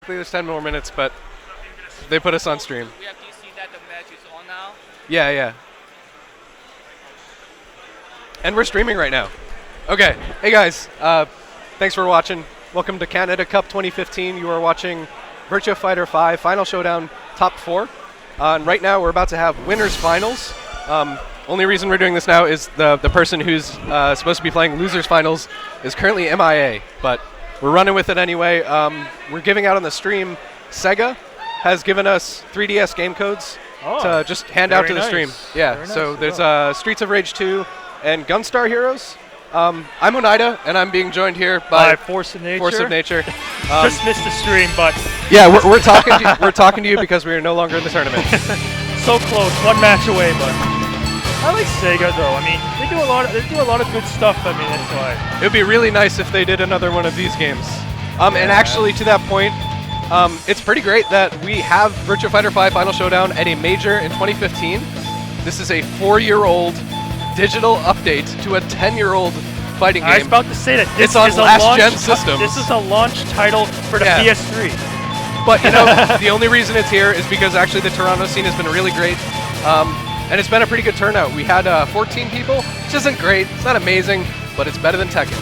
technically there's 10 more minutes, but they put us on stream. We have to see that the match is on now. Yeah, yeah. And we're streaming right now. Okay. Hey, guys. Thanks for watching. Welcome to Canada Cup 2015. You are watching Virtua Fighter 5 Final Showdown Top 4. And right now we're about to have winners finals. Only reason we're doing this now is the person who's supposed to be playing losers finals is currently MIA, but we're running with it anyway. We're giving out on the stream. Sega has given us 3DS game codes to just hand out to the stream. Yeah, Very so nice. there's Streets of Rage 2 and Gunstar Heroes. I'm Oneida, and I'm being joined here by Force of Nature. Force of Nature. Just missed the stream, but Yeah, we're talking to you, we're talking to you because we are no longer in the tournament. so close, one match away. But I like Sega though. I mean, they do a lot of good stuff. I mean, that's why. It would be really nice if they did another one of these games. And actually, to that point, it's pretty great that we have Virtua Fighter 5 Final Showdown at a major in 2015. This is a 4-year-old digital update to a 10-year-old fighting game. I was about to say that this It's on is a last-gen launch systems. This is a launch title for the Yeah. PS3. But you know, the only reason it's here is because actually the Toronto scene has been really great. And it's been a pretty good turnout. We had 14 people, which isn't great. It's not amazing, but it's better than Tekken.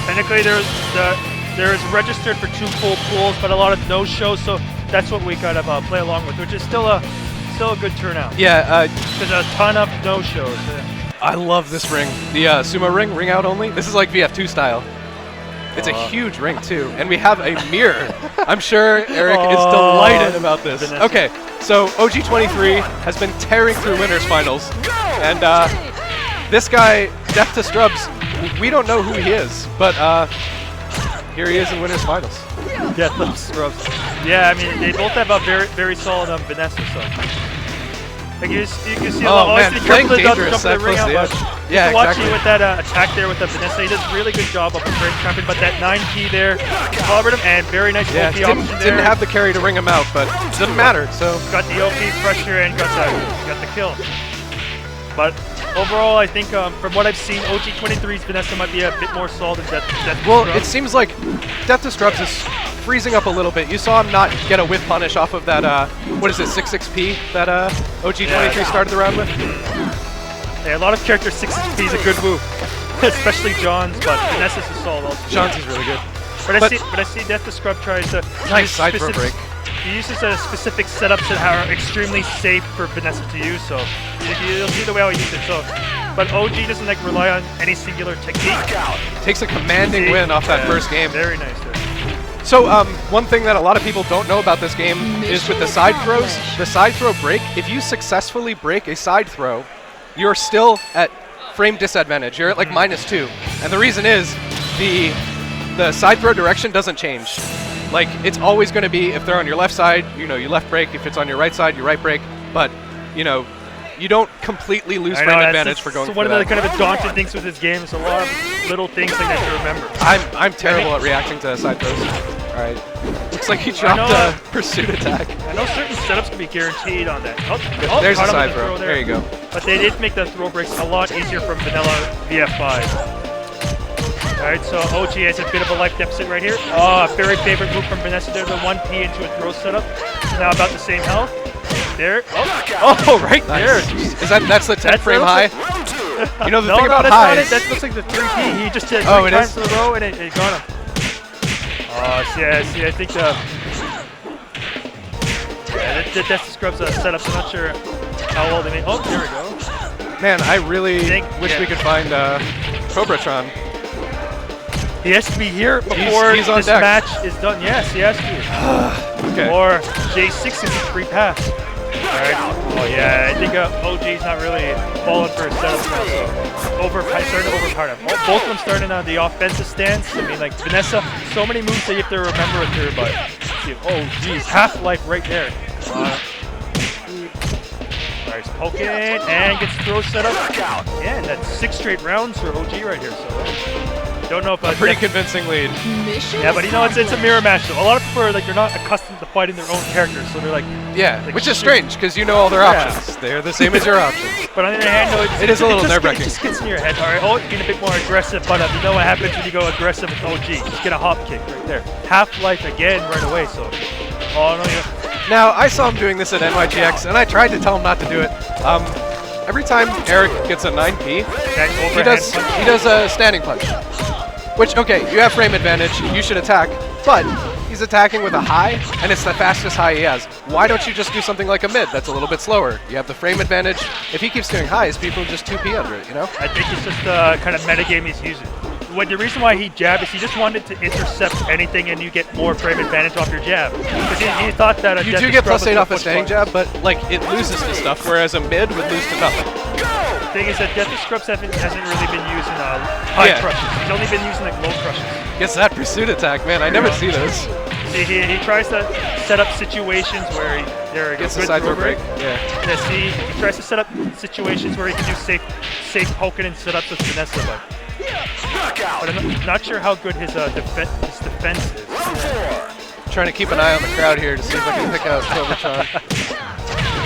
Technically, there's registered for 2 full pools, but a lot of no-shows. So that's what we gotta play along with, which is still a good turnout. Yeah, There's a ton of no-shows. I love this ring. The sumo ring, ring out only. This is like VF2 style. It's a huge ring too, and we have a mirror. I'm sure Eric is delighted about this. Vanessa. Okay, so OG23 has been tearing through winners finals, and this guy, Death to Strubs, we don't know who he is, but here he is in winners finals. Death of Scrubs. Yeah, I mean, they both have a very solid Vanessa, so. Like you can see a lot. man, Be playing careful to dangerous jump that the ring close out, to the but edge. Yeah, watching exactly. with that attack there with the Vanessa, he does a really good job of a frame trapping, but that 9P there covered him, and very nice Yeah, OP option there. didn't have the carry to ring him out, but it doesn't matter, so. Got the OP pressure and got the kill. But overall, I think from what I've seen, OG23's Vanessa might be a bit more solid than Death Well, Scrubs. it seems like Death to Strubs is freezing up a little bit. You saw him not get a whip punish off of that, what is it, 6-6P that OG23 started the round with? Yeah, a lot of characters 6P is a good move, especially John's, but Vanessa's is solid also. John's is really good. But I see Death to Scrub tries to Nice use side throw break. He uses specific setups that are extremely safe for Vanessa to use, so you'll see the way I'll use it. So, but OG doesn't like rely on any singular technique. Takes a commanding win off that first game. Very nice there. So one thing that a lot of people don't know about this game is with the side throws, the side throw break, if you successfully break a side throw, you're still at frame disadvantage. You're at like -2. And the reason is the side throw direction doesn't change. Like, it's always going to be, if they're on your left side, you know, you left break. If it's on your right side, you right break. But, you know, you don't completely lose frame advantage for going so for one that. of the kind of daunting things with this game is a lot of little things like that to remember. I'm terrible at reacting to side throws. All right. Looks like he dropped a pursuit attack. I know certain setups can be guaranteed on that. There's a caught him side with the throw. There you go. But they did make the throw breaks a lot easier from vanilla VF5. Alright, so OG has a bit of a life deficit right here. Oh, very favorite move from Vanessa there, the 1P into a throw setup. Now about the same health. There. Oh, right there. Is that's the 10 frame high? You know the thing about that's highs. not it. That looks like the 3P. He just did it Oh, 3 it times is? in a row and it got him. Oh, see, I think the Death to Scrubs setups. I'm not sure how well they made. Oh, there we go. Man, I really wish we could find Cobratron. He has to be here before he's on this deck. match is done. Yes, he has to. Okay. Or J6 is a free pass. Alright. Oh yeah, I think OG's not really falling for his setup now. So starting to overpower him. Both of them starting on the offensive stance. I mean, like Vanessa, so many moves that you have to remember with her, but see, oh geez, half-life right there. Alright, he's poking and gets throw set up. Yeah, and that's 6 straight rounds for OG right here. So Don't know if a pretty convincing lead. Yeah, but you know, it's a mirror match. So a lot of people are like, they're not accustomed to fighting their own characters, so they're like, yeah, like which is strange because you know all their Yeah. options. They're the same as your options. But on the other hand, no, It is a little just- nerve-wracking. It just gets in your head. All right, oh, being a bit more aggressive, but you know what happens when you go aggressive with OG? Just get a hop kick right there. Half-life again right away. So, oh no, Now I saw him doing this at NYGX, and I tried to tell him not to do it. Every time Eric gets a 9P, he does a standing punch. Which, okay, you have frame advantage, you should attack, but he's attacking with a high, and it's the fastest high he has. Why don't you just do something like a mid that's a little bit slower? You have the frame advantage. If he keeps doing highs, people just 2P under it, you know? I think it's just the kind of metagame he's using. The reason why he jabbed is he just wanted to intercept anything and you get more frame advantage off your jab. Because he thought that You do get +8 off a standing jab, but like it loses to stuff, whereas a mid would lose to nothing. The thing is that Death of Scrubs hasn't really been using high crushes. He's only been using like low crushes. Gets that pursuit attack, man. I never see those. See, he tries to set up situations where there Gets a side throw break. Yeah. See, he tries to set up situations where he can do safe poking and setups with Vanessa, but I'm not sure how good his defense is. Trying to keep an eye on the crowd here to see if I can pick out Cobratron.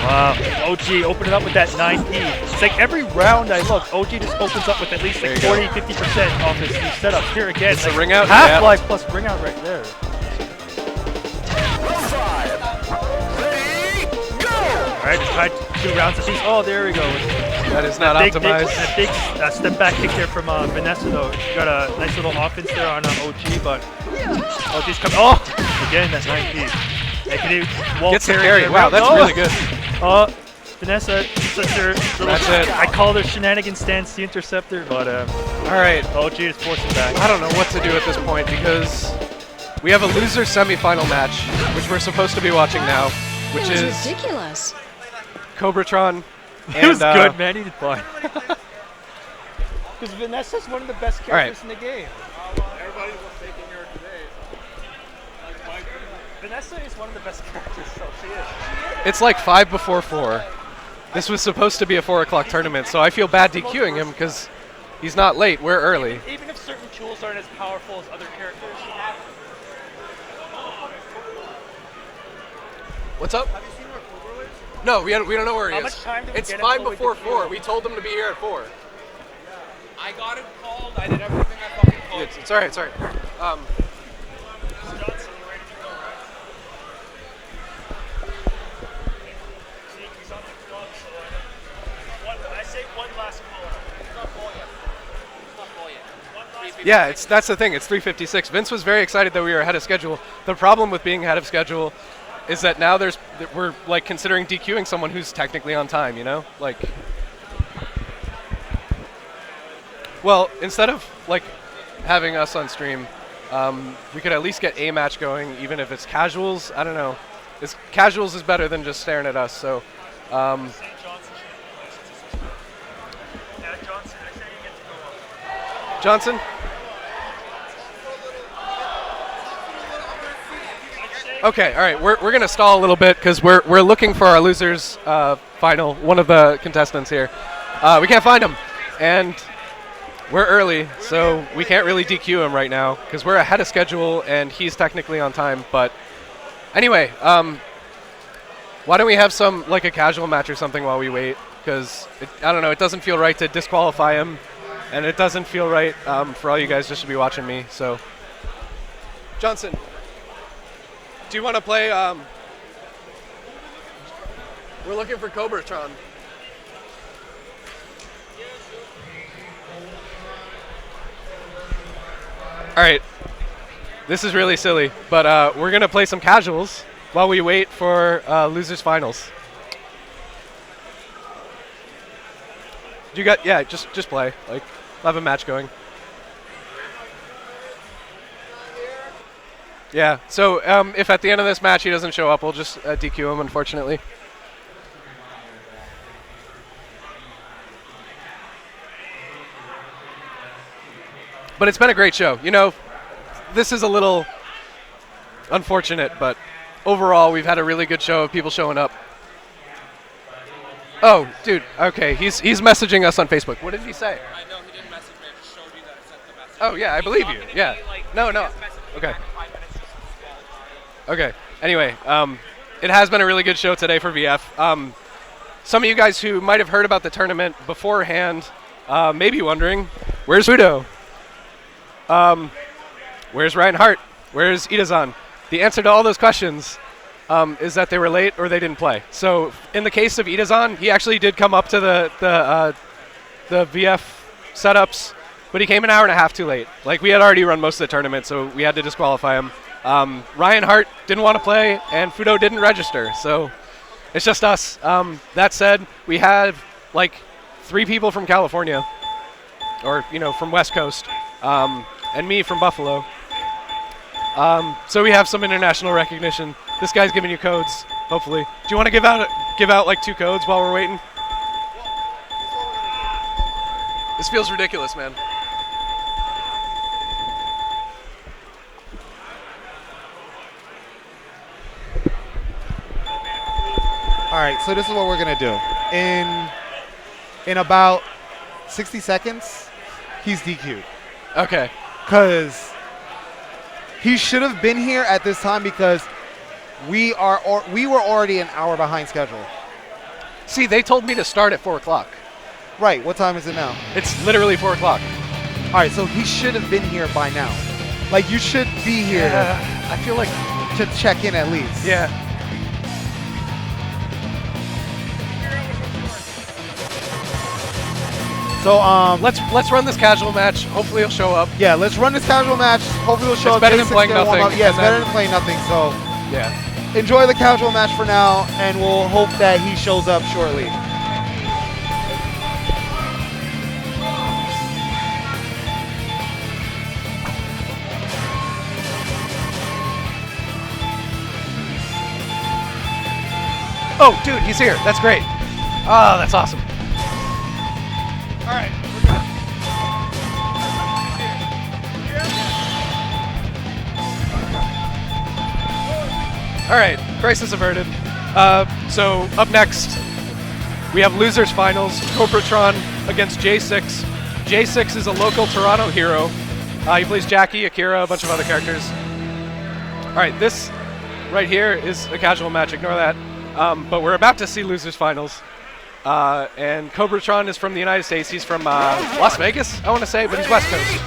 Wow, OG opening up with that 9P. It's like every round I look, OG just opens up with at least like 40-50% off his setups. Here again, it's like a ring out. Half-life plus ring out right there. All right, just tried 2 rounds apiece. Oh, there we go. That is not optimized. That big step back kick there from Vanessa, though. Got a nice little offense there on OG, but OG's coming. Oh, again, that 9P. Gets the carry. Wow, that's really good. Vanessa, such her little, that's it. I call her shenanigan stance the interceptor, but all right. OG is forcing back. I don't know what to do at this point because we have a loser semifinal match, which we're supposed to be watching now, which is ridiculous. Cobratron. He was good, man. He did fine. Because Vanessa's one of the best characters in the game. Everybody was taking her today. Vanessa is one of the best characters, so she is. It's like 5 before 4. This was supposed to be a 4 o'clock tournament, so I feel bad DQing him because he's not late. We're early. Even if certain tools aren't as powerful as other characters. What's up? Have you seen where Cobra is? No, we don't know where he How is. much time did we It's get 5 until we before did 4. Q? We told him to be here at 4. I got it called. I did everything I fucking called. It's all right. It's all right. Johnson, you ready to go, right? See, he's on the clock, so I say one last call. It's not full yet. It's not full yet. One last Yeah, that's the thing. It's 3:56. Vince was very excited that we were ahead of schedule. The problem with being ahead of schedule is that now we're like considering DQing someone who's technically on time. You know, like. Well, instead of like having us on stream, we could at least get a match going, even if it's casuals. I don't know. Casuals is better than just staring at us. So. Johnson. Okay, all right. We're gonna stall a little bit because we're looking for our losers final. One of the contestants here. We can't find him, and we're early, so we can't really DQ him right now because we're ahead of schedule and he's technically on time. But anyway, why don't we have some like a casual match or something while we wait? Because I don't know, it doesn't feel right to disqualify him, and it doesn't feel right for all you guys just to be watching me. So, Johnson, do you want to play? We're looking for Cobratron. All right, this is really silly, but we're gonna play some casuals while we wait for losers finals. Just play. Like, we'll have a match going. Yeah. So if at the end of this match he doesn't show up, we'll just DQ him, unfortunately. But it's been a great show. You know, this is a little unfortunate, but overall we've had a really good show of people showing up. Oh, dude. Okay, he's messaging us on Facebook. What did he say? I know he didn't message me. I just showed you that I sent the message. Oh yeah, I believe you. Yeah. No. Okay. Okay. Anyway, it has been a really good show today for VF. Some of you guys who might have heard about the tournament beforehand may be wondering, where's Fudo? Where's Ryan Hart? Where's Itazan? The answer to all those questions is that they were late or they didn't play. So in the case of Itazan, he actually did come up to the VF setups, but he came an hour and a half too late. Like, we had already run most of the tournament, so we had to disqualify him. Ryan Hart didn't want to play, and Fudo didn't register, so it's just us. That said, we had like 3 people from California, or from West Coast, and me from Buffalo. So we have some international recognition. This guy's giving you codes, hopefully. Do you want to give out like 2 codes while we're waiting? This feels ridiculous, man. All right, so this is what we're gonna do. In about 60 seconds, he's DQ'd. Okay. Because he should have been here at this time because we were already an hour behind schedule. See, they told me to start at 4 o'clock. Right, what time is it now? It's literally 4 o'clock. All right, so he should have been here by now. Like, you should be here I feel like, to check in at least. yeah. So Let's run this casual match. Hopefully he'll show up. yeah, let's run this casual match. Hopefully we'll show It's up. better than J6 playing gonna warm nothing, up. Yeah, it's and better then- than playing nothing. So Yeah. enjoy the casual match for now, and we'll hope that he shows up shortly. Oh, dude, he's here. That's great. Oh, that's awesome. All right, we're good. All right, crisis averted. So up next, we have losers finals. Cobratron against J6. J6 is a local Toronto hero. He plays Jackie, Akira, a bunch of other characters. All right, this right here is a casual match. Ignore that. But we're about to see losers finals. And Cobratron is from the United States. He's from Las Vegas, I want to say, but he's West Coast.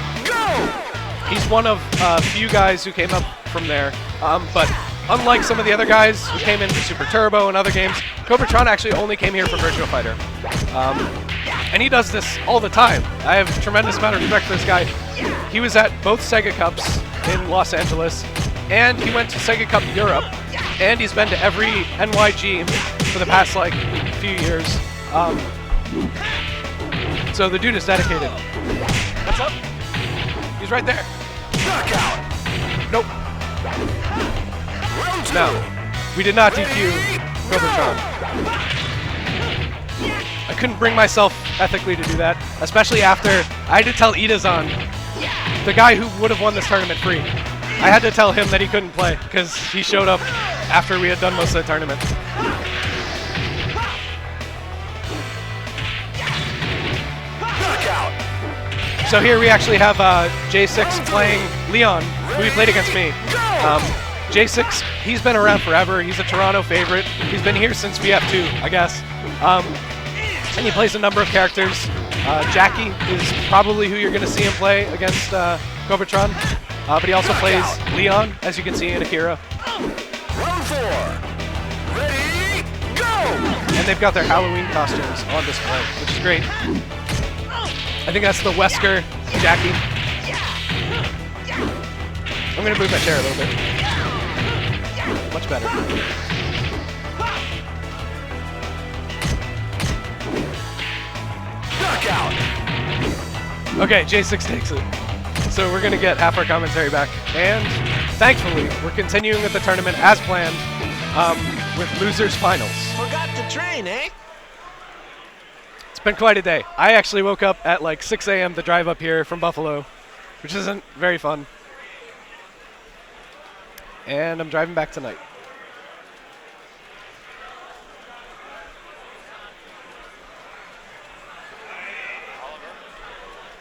He's one of a few guys who came up from there. But unlike some of the other guys who came in for Super Turbo and other games, Cobratron actually only came here for Virtua Fighter. And he does this all the time. I have a tremendous amount of respect for this guy. He was at both Sega Cups in Los Angeles, and he went to Sega Cup Europe, and he's been to every NYG for the past like few years. So the dude is dedicated. What's up? He's right there. Nope. No, we did not DQ Cobratron. I couldn't bring myself ethically to do that, especially after I had to tell Itazan, the guy who would have won this tournament free. I had to tell him that he couldn't play because he showed up after we had done most of the tournament. So here we actually have J6 playing Leon, who he played against me. J6, he's been around forever. He's a Toronto favorite. He's been here since VF2, I guess. And he plays a number of characters. Jackie is probably who you're going to see him play against Cobratron. But he also plays Leon, as you can see in Akira. Round 4. Ready, go! And they've got their Halloween costumes on display, which is great. I think that's the Wesker Jackie. I'm going to move my chair a little bit. Much better. Knockout! Okay, J6 takes it. So we're going to get half our commentary back. And thankfully, we're continuing with the tournament as planned with losers finals. Forgot the train, eh? It's been quite a day. I actually woke up at like 6 a.m. to drive up here from Buffalo, which isn't very fun. And I'm driving back tonight.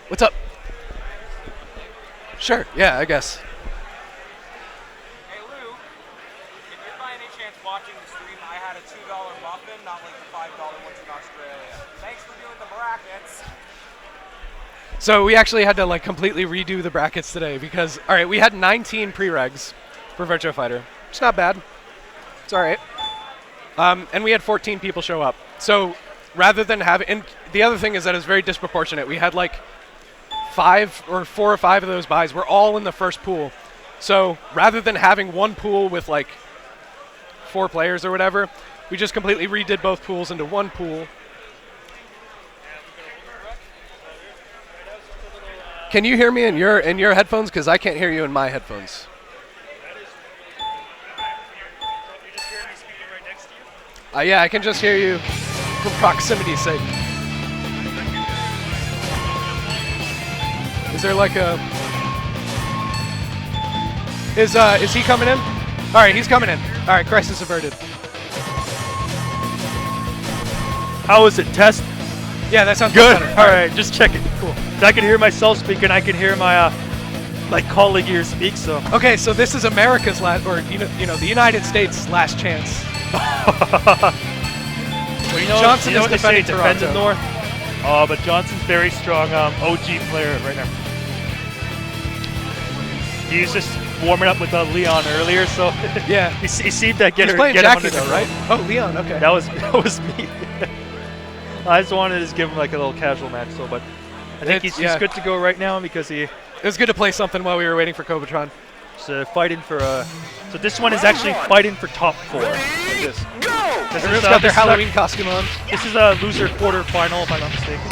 What's up? Sure. Yeah, I guess. Hey Lou, if you're by any chance watching the stream, I had a $2 muffin, not like the $5 ones in Australia. Thanks for doing the brackets. So we actually had to like completely redo the brackets today because, all right, we had 19 preregs for Virtua Fighter. It's not bad. It's all right. And we had 14 people show up. So rather than having, and the other thing is that it's very disproportionate. We had like 4 or 5 of those buys were all in the first pool. So rather than having one pool with like 4 players or whatever, we just completely redid both pools into one pool. Can you hear me in your headphones? Because I can't hear you in my headphones. Yeah, I can just hear you for proximity's sake. Is there like a... Is he coming in? All right, he's coming in. All right, crisis averted. How is it? Test? Yeah, that sounds Good. better. All right, just checking. Cool. I can hear myself speak and I can hear my colleague here speak. So. Okay, so this is America's last, or you know, the United States' last chance. Well, you know, Johnson you know is what they say, defending defend the Toronto. North. But Johnson's very strong OG player right now. He was just warming up with Leon earlier, so Yeah. he seemed to get He's her. playing Get Jackie him under though, the right? Oh, Leon. Okay. That was me. I just wanted to just give him like a little casual match, so but I think he's good to go right now because he. It was good to play something while we were waiting for Cobratron. Fighting for so this one is actually fighting for top 4. Like this. Everyone's got their Halloween costume on. This is a loser quarterfinal, if I'm not mistaken.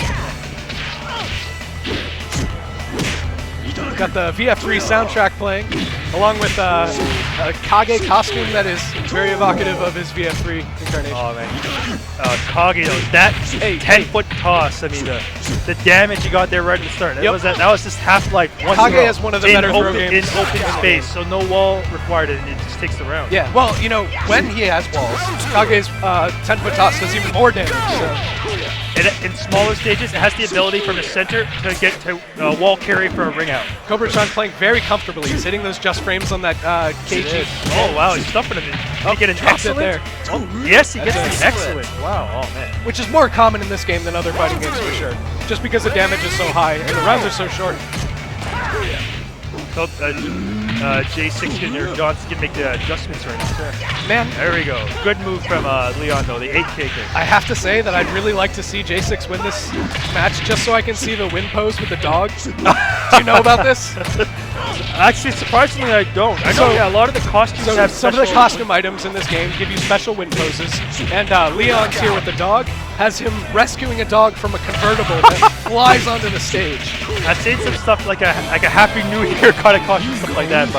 Got the VF3 soundtrack playing, along with a Kage costume that is very evocative of his VF3 incarnation. Oh man, Kage though, that 10-foot toss. I mean, the damage you got there right at the start. That was just Half-Life 1. Kage is one of the better throw games in open space, so no wall required, and it just takes the round. Yeah, well, you know, when he has walls, Kage's 10-foot toss does even more damage. So. In smaller stages, it has the ability from the center to get to wall carry for a ring out. Cobratron playing very comfortably. He's hitting those just frames on that KG. Oh wow, he's stuffing him. Did he get an drops it excellent? there. Oh, yes, he gets That's the excellent. Wow, oh man. Which is more common in this game than other fighting games for sure. Just because the damage is so high and the rounds are so short. So, J6 or Johnson can make the adjustments right now. Man, there we go. Good move from Leon though, the 8K kick. I have to say that I'd really like to see J6 win this match just so I can see the win pose with the dog. Do you know about this? Actually, surprisingly, I don't. I know, a lot of the costumes have some of the costume items in this game give you special win poses, and Leon's here with the dog has him rescuing a dog from a convertible that flies onto the stage. I've seen some stuff like a Happy New Year kind of costume, stuff like that,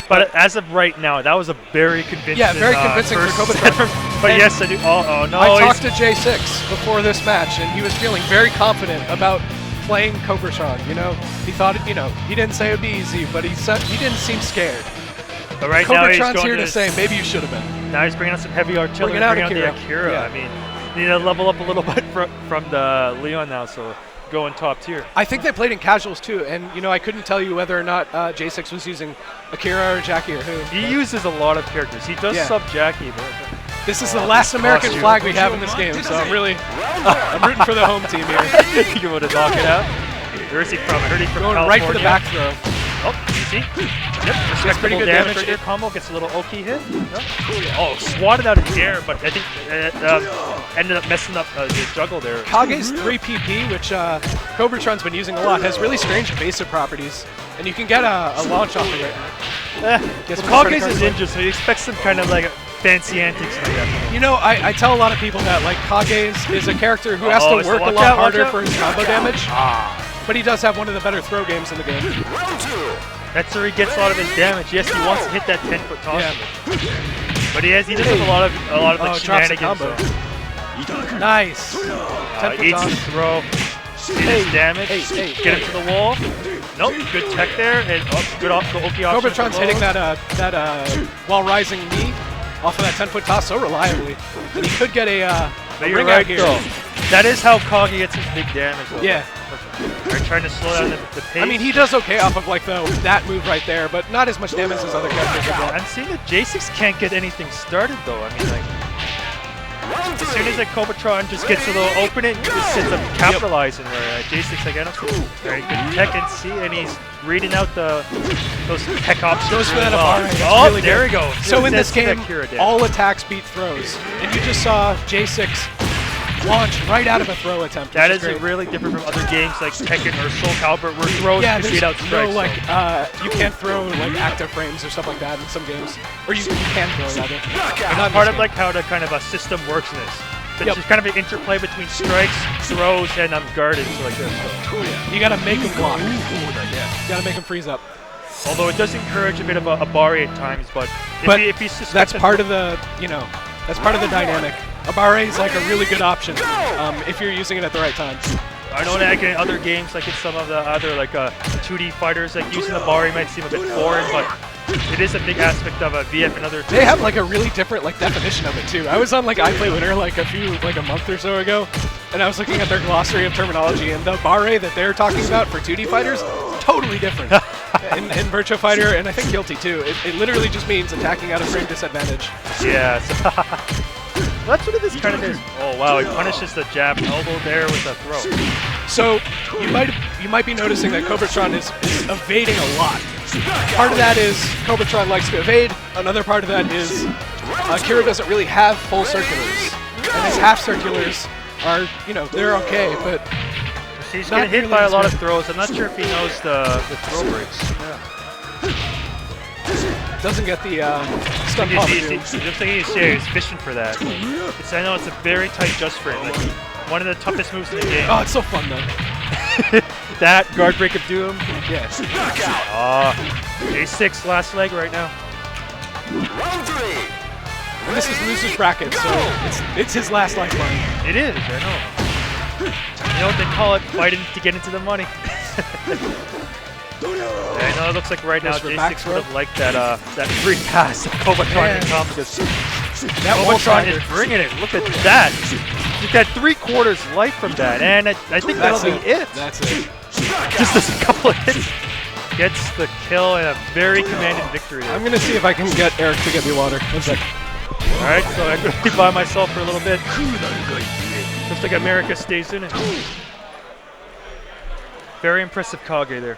but as of right now, that was a very convincing. Yeah, very convincing for Cobratron. But yes, I do. Oh no! I talked to J6 before this match, and he was feeling very confident about playing Cobratron. You know, he thought he didn't say it would be easy, but he said he didn't seem scared. But right now he's Cobratron's going here to say maybe you should have been. Now he's bringing out some heavy artillery, bringing out the Akira. Yeah. I mean, need to level up a little bit from the Leon now, so going top tier. I think they played in casuals too, and you know I couldn't tell you whether or not J6 was using Akira or Jackie or who. He uses a lot of characters. He does sub Jackie, but this is the last American flag we have in this game, so I'm rooting for the home team here. You want to knock it out? Where is he from? I heard he's from Going California. right for the back throw. Oh, you see? Yep, that's pretty good damage. Right combo gets a little Oki hit. Yep. Oh, swatted out of the air, but I think ended up messing up the juggle there. Kage's 3PP, which Cobratron's been using a lot, has really strange evasive properties, and you can get a launch off of it. Kage's a ninja, so you expect some kind of like fancy antics like that. You know, I tell a lot of people that like Kage is a character who has to work a lot harder for his combo damage. But he does have one of the better throw games in the game. That's where he gets a lot of his damage. Yes, he wants to hit that 10-foot toss. Yeah. But he does have a lot of like shenanigans. Nice. Eats the throw. His damage. Get him to the wall. Nope. Good tech there. And good off the Oki option. Cobratron's hitting that while rising knee off of that 10-foot toss so reliably. And he could get a ring out here. Though. That is how Kage gets his big damage. Though. Yeah. They're trying to slow down the pace. I mean, he does okay off of like that move right there, but not as much damage as other characters would get. I'm seeing that J6 can't get anything started though. I mean, like, as soon as that Cobratron just gets a little opening, he just ends up capitalizing. Where J6, like, I don't see very good tech and see, and he's reading out those tech options. Goes for that well. Abare. That's Oh, really there good. we go. So in this That's game, Akira all attacks beat throws, and you just saw J6 launch right out of a throw attempt. that which is great. really different from other games like Tekken or Soul Calibur, where throws Yeah, can beat out there's strikes. no like you can't throw like active frames or stuff like that in some games, or you can throw rather. But not in Part this of game. like how the kind of a system works in this. It's Yep. just kind of an interplay between strikes, throws, and guarding, so like this. So. You gotta make them block. You gotta make them freeze up. Although it does encourage a bit of a Abare at times, but if you suspect That's that part of the that's part of the dynamic. Abare is like a really good option if you're using it at the right time. I know that in other games, like in some of the other like 2D fighters, like using Abare might seem a bit foreign, but it is a big aspect of a VF and other. They have like a really different like definition of it too. I was on like iPlayWinner like a month or so ago, and I was looking at their glossary of terminology, and the Abare that they're talking about for 2D fighters, totally different. in Virtua Fighter, and I think Guilty too. It literally just means attacking at a frame disadvantage. Yeah. So that's what it is kind of is. Oh wow, he punishes the jab elbow there with a throw. So you might be noticing that Cobratron is evading a lot. Part of that is Cobratron likes to evade. Another part of that is Akira doesn't really have full circulars, and his half circulars are they're okay, but He's not getting hit nearly by a as lot good. of throws. I'm not sure if he knows the throw breaks. doesn't get the stun pop. Just like he's fishing for that. I know it's a very tight just frame. Like one of the toughest moves in the game. Oh, it's so fun though. That guard break of doom. Yes. J6 last leg right now. Round 3. And this is loser's bracket, so it's his last lifeline. It is, I know. You know what they call it? Fighting to get into the money. I know it looks like right now Goes for back J6 throw. would have liked that free pass of Cobratron to come because That one Cobratron is bringing it. Look at that. You got 3/4 life from that, and I think that'll be it. That's it. Just a couple of hits. Gets the kill and a very commanding victory there. I'm gonna see if I can get Eric to get me water. One sec. Alright, so I'm going to be by myself for a little bit. Looks like America stays in it. Very impressive Kage there.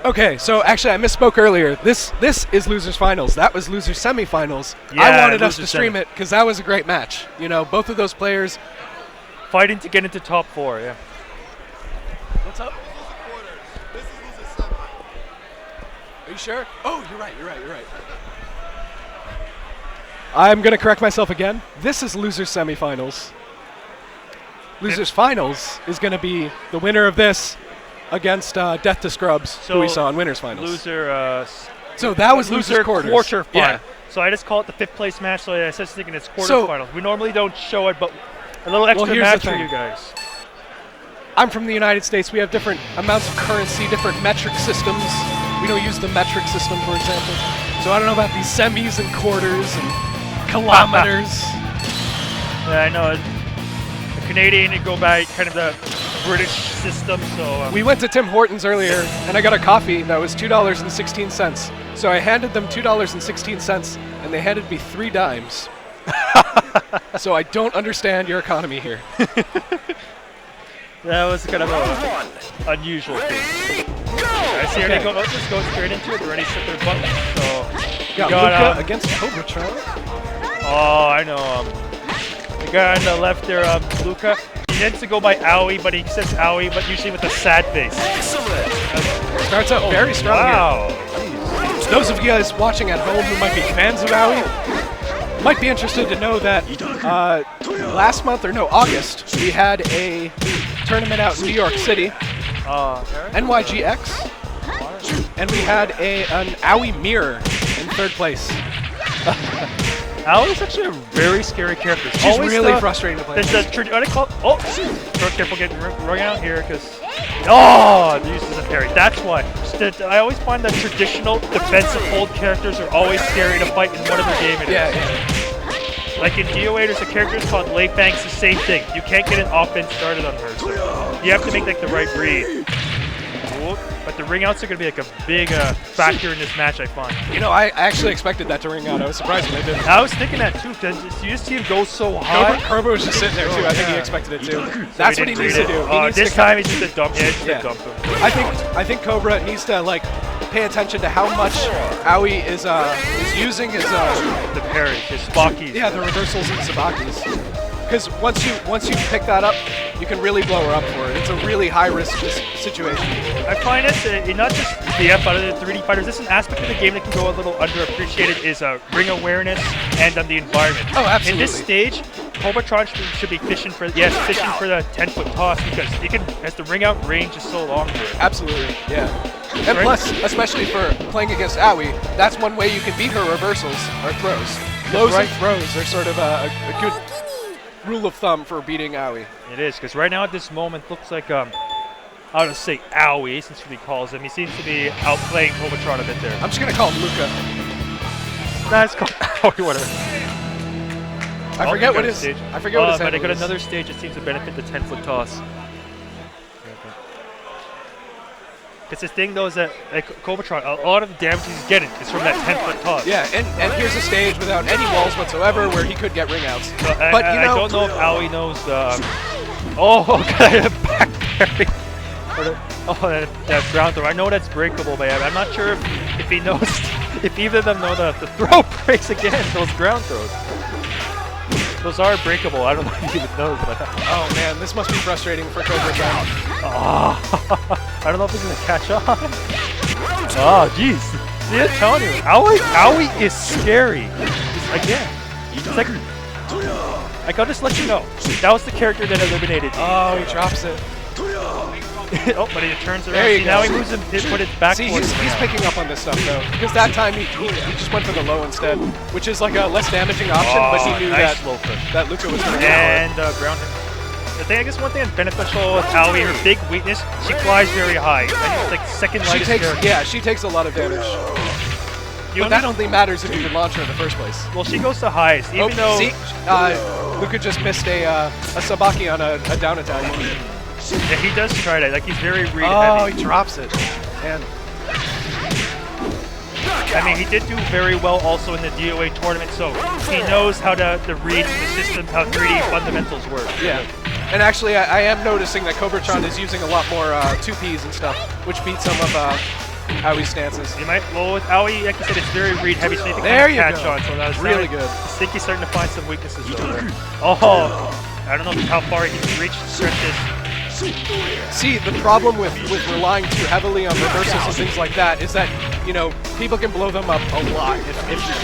Okay, so actually I misspoke earlier. This is losers finals. That was losers semifinals. I Yeah, wanted us to losers stream semi. it because that was a great match. Both of those players. Fighting to get into top 4, yeah. What's up? Are you sure? Oh, you're right. I'm gonna correct myself again. This is losers semifinals. Losers finals is gonna be the winner of this against Death to Scrubs, who we saw in winners finals. Loser, So that was losers quarters. quarter final. Yeah. So I just call it the 5th place match, so I was just thinking it's So- quarterfinals. We normally don't show it, but a little extra here's the match for thing. you guys. I'm from the United States. We have different amounts of currency, different metric systems. We don't use the metric system, for example. So I don't know about these semis and quarters and kilometers. Yeah, I know. The Canadian, you go by kind of the British system, so... We went to Tim Hortons earlier, and I got a coffee that was $2.16. So I handed them $2.16, and they handed me 3 dimes. So I don't understand your economy here. That was kind of a unusual thing. I see Okay. let's just go straight into it. They already set their buttons, so... Got got, Luca against Cobratron. Oh, I know. The guy on the left there, Luca, he tends to go by Owie, but he says Owie, but usually with a sad face. Excellent. Starts out very strong Wow. here. Those of you guys watching at home who might be fans of Owie might be interested to know that August, we had a tournament out in New York City, NYGX, and we had an Owie mirror in 3rd place. Owie's actually a very scary character. It's She's always really frustrating to play. There's what do you call it? Oh, so careful getting rung out here, because... Oh, uses a doesn't parry. That's why. I always find that traditional defensive hold characters are always scary to fight in whatever game it is. Yeah. Like in DOA, there's a character called Lei Fang's the same thing. You can't get an offense started on her, so you have to make like the right read. But the ring outs are going to be like a big factor in this match, I find. You know, I actually expected that to ring out. I was surprised when they didn't. I was thinking that too, because you just see him go so high. Cobra was just sitting there too. I think he expected it too. That's what he needs to do. He needs this to time he's just a dump. Yeah, just a dump him. I think Cobra needs to like pay attention to how much Aoi is using his The parry, his Spakis. the reversals and sabakis. Because once you pick that up, you can really blow her up for it. It's a really high risk situation. I find it not just the F out of the 3D fighters. This is an aspect of the game that can go a little underappreciated is ring awareness and the environment. Oh, absolutely. In this stage, Cobratron should be fishing for the 10-foot toss because you can as the ring out range is so long for it. Absolutely, yeah. And plus, especially for playing against Aoi, that's one way you can beat her reversals or throws. Lows and throws are sort of a good rule of thumb for beating Aoi. It is, because right now at this moment looks like I would say Aoi, since he calls him. He seems to be outplaying Cobratron a bit there. I'm just gonna call him Luca. Nah, it's called Aoi, whatever. I forget what his stage. I forget what his but I handle got is. another stage that seems to benefit the 10-foot toss. It's this thing though is that like Cobratron, a lot of the damage he's getting is from that 10-foot toss. Yeah, and here's a stage without any walls whatsoever where he could get ring outs. But you know, I don't know if Aoi knows okay, back parry. That ground throw. I know that's breakable, but I'm not sure if he knows, if either of them know that the throw breaks again, those ground throws. Those are breakable. I don't know if he even knows, but oh man, this must be frustrating for Cobratron. I don't know if he's gonna catch on. Oh, jeez. See, I'm telling you, Aoi is scary. Again, it's like I'll just let you know. That was the character that eliminated me. Oh, he drops it. Oh, but he turns around. There you See, go. now he moves him, put it back. See, he's picking up on this stuff though, because that time he just went for the low instead, which is like a less damaging option, but he knew nice that Luca was going to and ground him. The thing, I guess, one thing that's beneficial with Aoi, her big weakness, she flies very high. I think it's like second lightest character. she takes a lot of damage. But that only matters if you can launch her in the first place. Well, she goes to highest, even though. See, Luca just missed a sabaki on a down attack. Yeah, he does try that. Like he's very read Oh, heavy. he drops it. And I mean, he did do very well also in the DOA tournament, so he knows how to read the system, how 3D fundamentals work. yeah. And actually, I am noticing that Cobratron is using a lot more 2Ps and stuff, which beats some of Aoi's stances. You might, well, with Aoi, like I said, it's very read heavy, so you can There kind you of catch go. on. So that's Really good. I think he's starting to find some weaknesses over there. Oh, I don't know how far he can reach to stretch this. See, the problem with relying too heavily on reversals and things like that is that, you know, people can blow them up a lot if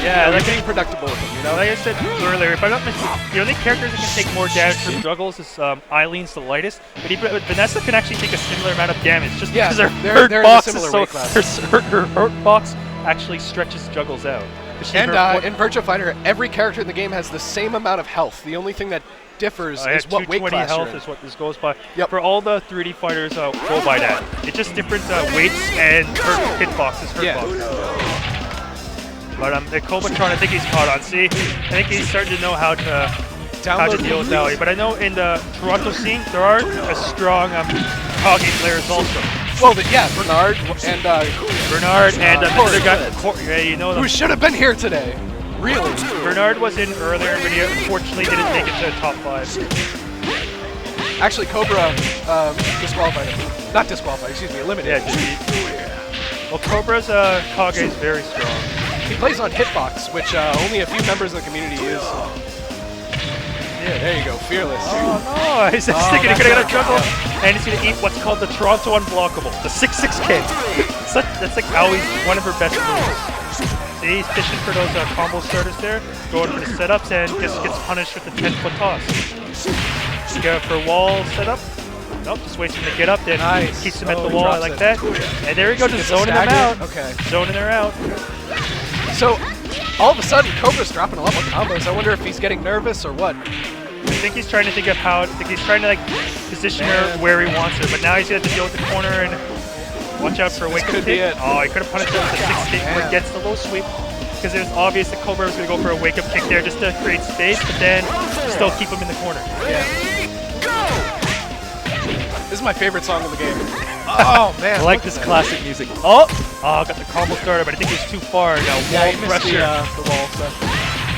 Yeah, you're like being predictable with them, you know? Like I said earlier, if I'm not mistaken, the only characters that can take more damage from juggles is Eileen's the lightest, but Vanessa can actually take a similar amount of damage just Yeah, because her they're in hurt a box similar is so weight class. her hurt box actually stretches juggles out. And in Virtua Fighter, every character in the game has the same amount of health. The only thing that differs is what weight 220 class health you're in. is what this goes by. Yep. For all the 3D fighters, go by that. It's just different weights and hitboxes. But at Cobratron, I think he's caught on. See, I think he's starting to know how to deal with Aoi. But I know in the Toronto scene, there are strong Kage players also. Well, Bernard and another guy, you know, who should have been here today. Really? Bernard was in earlier, but he unfortunately didn't make it to the top 5. Actually, Cobra disqualified him. Not disqualified, excuse me, eliminated. Well, Cobra's Kage is very strong. He plays on hitbox, which only a few members of the community use. Yeah, there you go, fearless. Oh, no, he's sticking, he's gonna juggle, and he's gonna eat what's called the Toronto Unblockable, the 6-6 kick. That's like Aoi's one of her best moves. See, he's fishing for those combo starters there, going for the setups, and just gets punished with the 10-foot toss. Go for wall setup. Nope, just waits for him to get up, then keeps him at the wall like that. And there we go, just zoning them out. Okay. Zoning her out. So, all of a sudden, Cobra's dropping a lot more combos. I wonder if he's getting nervous or what. I think he's trying to think of how, he's trying to like position her where he wants her, but now he's gonna have to deal with the corner and Watch out for a wake-up could be kick. it. Oh, he could have punished him with a 6 kick where it gets the low sweep. Because it was obvious that Cobra was going to go for a wake-up kick there just to create space, but then still keep him in the corner. Yeah. This is my favorite song in the game. Oh, man. I like this classic music. Oh, got the combo starter, but I think it's too far. Now Yeah, wall he missed pressure. the wall stuff.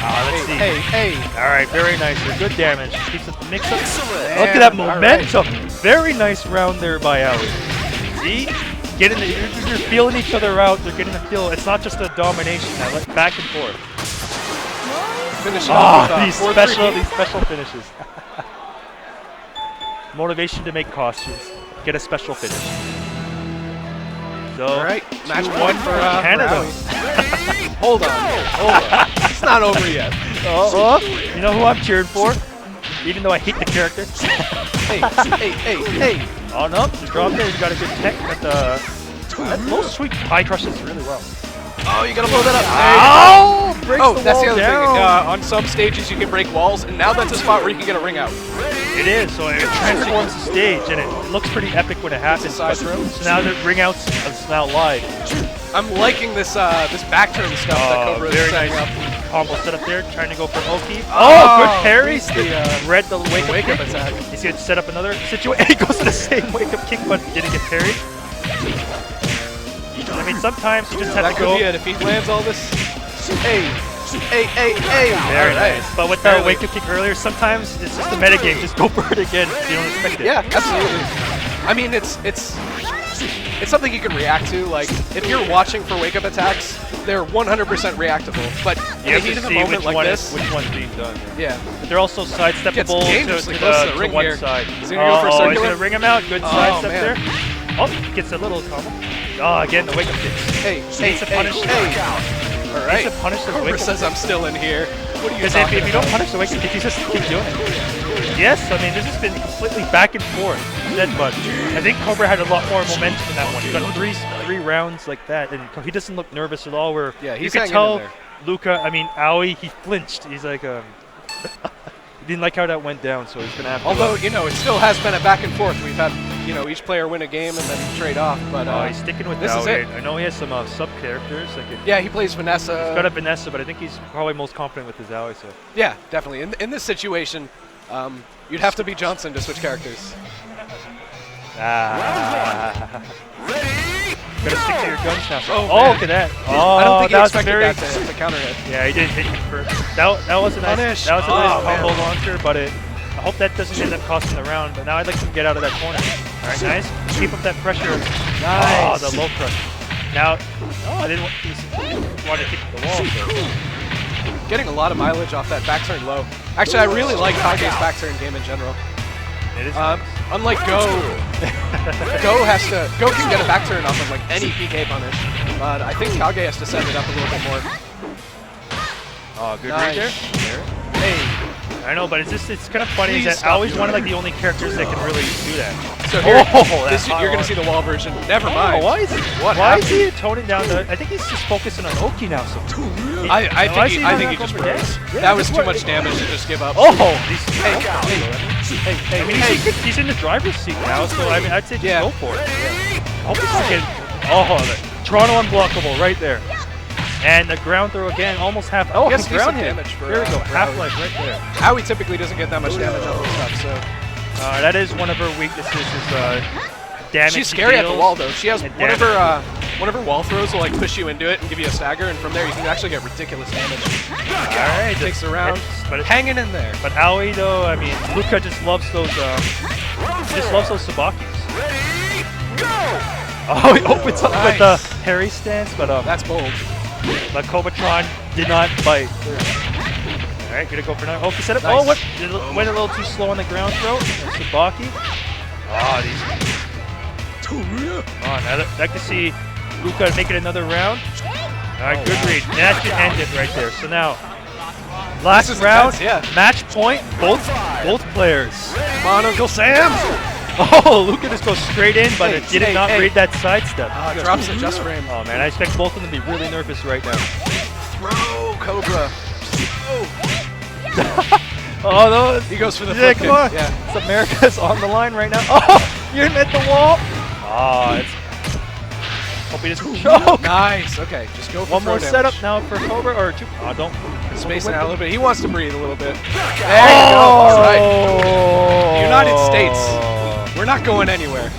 Let's see. Hey. All right, very nice. Good damage. Keeps it mix up. Excellent. Look at that All right. momentum. Very nice round there by Aoi. See? Getting you're feeling each other out. They're getting the feel. It's not just a domination. I like back and forth. Finishing off with, These 4-3. special finishes. Motivation to make costumes. Get a special finish. So, All right, match 2-1 point for Canada. Hold on. It's not over yet. You know who I'm cheering for? Even though I hate the character. Hey. Oh no, the drop there. He's got a good tech, but that low sweep high crushes really well. Oh, you gotta blow that up. Oh, breaks Oh, the that's wall the other down. thing. On some stages, you can break walls, and now that's a spot where you can get a ring out. It is, so it transforms the stage, and it looks pretty epic when it happens. Side But, throw. so now the ring outs is now live. I'm liking this this back turn stuff that Cobra is very setting nice up. combo set up there, trying to go for Oki. Oh, Good parry. beats the, Read the wake up up attack. He's going to set up another situation. He goes to the same wake up kick, but didn't get parried. I mean, sometimes you just have That to could go. be it if he lands all this. Hey. Very All right. nice. But with that wake up kick earlier, sometimes it's just a meta game. Just go for it again if you don't expect it. Yeah, absolutely. I mean, it's something you can react to. Like, if you're watching for wake-up attacks, they're 100% reactable. But You have in to a see moment which like one this, which one's being done. yeah. But they're also sidesteppable Gets dangerously to close to the ring one here. side. Is he gonna go for He's circular? going to ring him out. Good sidestep man. there. Oh, gets a little combo. Oh, again, the wake up kicks. Hey. Needs to punish. All right. Needs to punish the Cobra wake up says I'm still in here. What are you Because talking if you don't about? punish the wake up kick, you just keep doing it. Yes, I mean, this has been completely back and forth. But I think Cobra had a lot more momentum in that one. He got three rounds like that, and he doesn't look nervous at all. Where Yeah, you he's could hanging tell in there. Aoi, he flinched. He's like, he didn't like how that went down, so he's gonna have to. Although, it still has been a back and forth. We've had, each player win a game and then trade off. But he's sticking with this is Aoi. it. I know he has some sub characters. Yeah, he plays Vanessa. He's got a Vanessa, but I think he's probably most confident with his Aoi. So. Yeah, definitely. In this situation, you'd have to be Johnson to switch characters. Gotta stick to your guns now. Oh, Oh, man. look at that. I don't think he that was expected very that to counter hit. Yeah, he did hit you for that was a nice Punish. that was a nice Oh, man. combo launcher, but I hope that doesn't end up costing the round. But now I'd like him to get out of that corner. All right, nice. Keep up that pressure. Oh, the low crush. Now, I didn't want to kick the wall. So. Getting a lot of mileage off that back turn low. Actually, I really like Kage's back turn game in general. It is. Unlike Go, Go can get a back turn off of like any PK punish, but I think Kage has to set it up a little bit more. Oh, good Nice. read there. Hey, I know, but it's kind of funny Please is that stop always doing one of that. like the only characters that can really do that. so here, that's you're gonna see the wall version. Never mind. Oh, why is What why is happened? he toning down the? I think he's just focusing on Oki now. So I Why is think not he just going for froze. that? Yeah, That was that's too what- much damage to just give up. Oh, Hey, I mean, he's in the driver's seat now, so I mean, I'd say just Yeah. go for it. I hope this kid. Oh, the Toronto unblockable right there. And the ground throw again, almost half. Oh, He has his ground decent hit. damage for, Here we go, for half Aoi. life right there. Aoi typically doesn't get that much damage on this stuff, so That is one of her weaknesses is damage. she's she scary at the deals. wall though. She has and one of damage. her wall throws will like push you into it and give you a stagger, and from there you can actually get ridiculous damage. All right, Takes the round, but hanging in there. But Aoi though, I mean, Luca just loves those. He just loves those sabakis. Oh, he opens up with the parry stance, but That's bold. but Cobratron did not bite. All right, gonna go for another. Oki set up. Nice. Oh, what? Went a little too slow on the ground throw. Sabaki. Oh, these. Oh, now I'd like to see Luca make it another round. All right, good read. And that should end it right there. So now, last This is round, intense, yeah. match point, both players. Come on, Uncle Sam! Oh, Luca just goes straight in, but it did not read that sidestep. Drops the just frame. Oh man, I expect both of them to be really nervous right now. Throw, Cobra. Oh, no. He goes for the Yeah, flip come on. kick. Yeah. It's America's on the line right now. Oh, you're at the wall. Oh, it's Hope he doesn't choke. Nice. Okay, just go for One throw more damage. setup now for Cobra, or two. Oh, don't. Space it out a little bit. He wants to breathe a little bit. There you go. All right. United States. We're not going anywhere.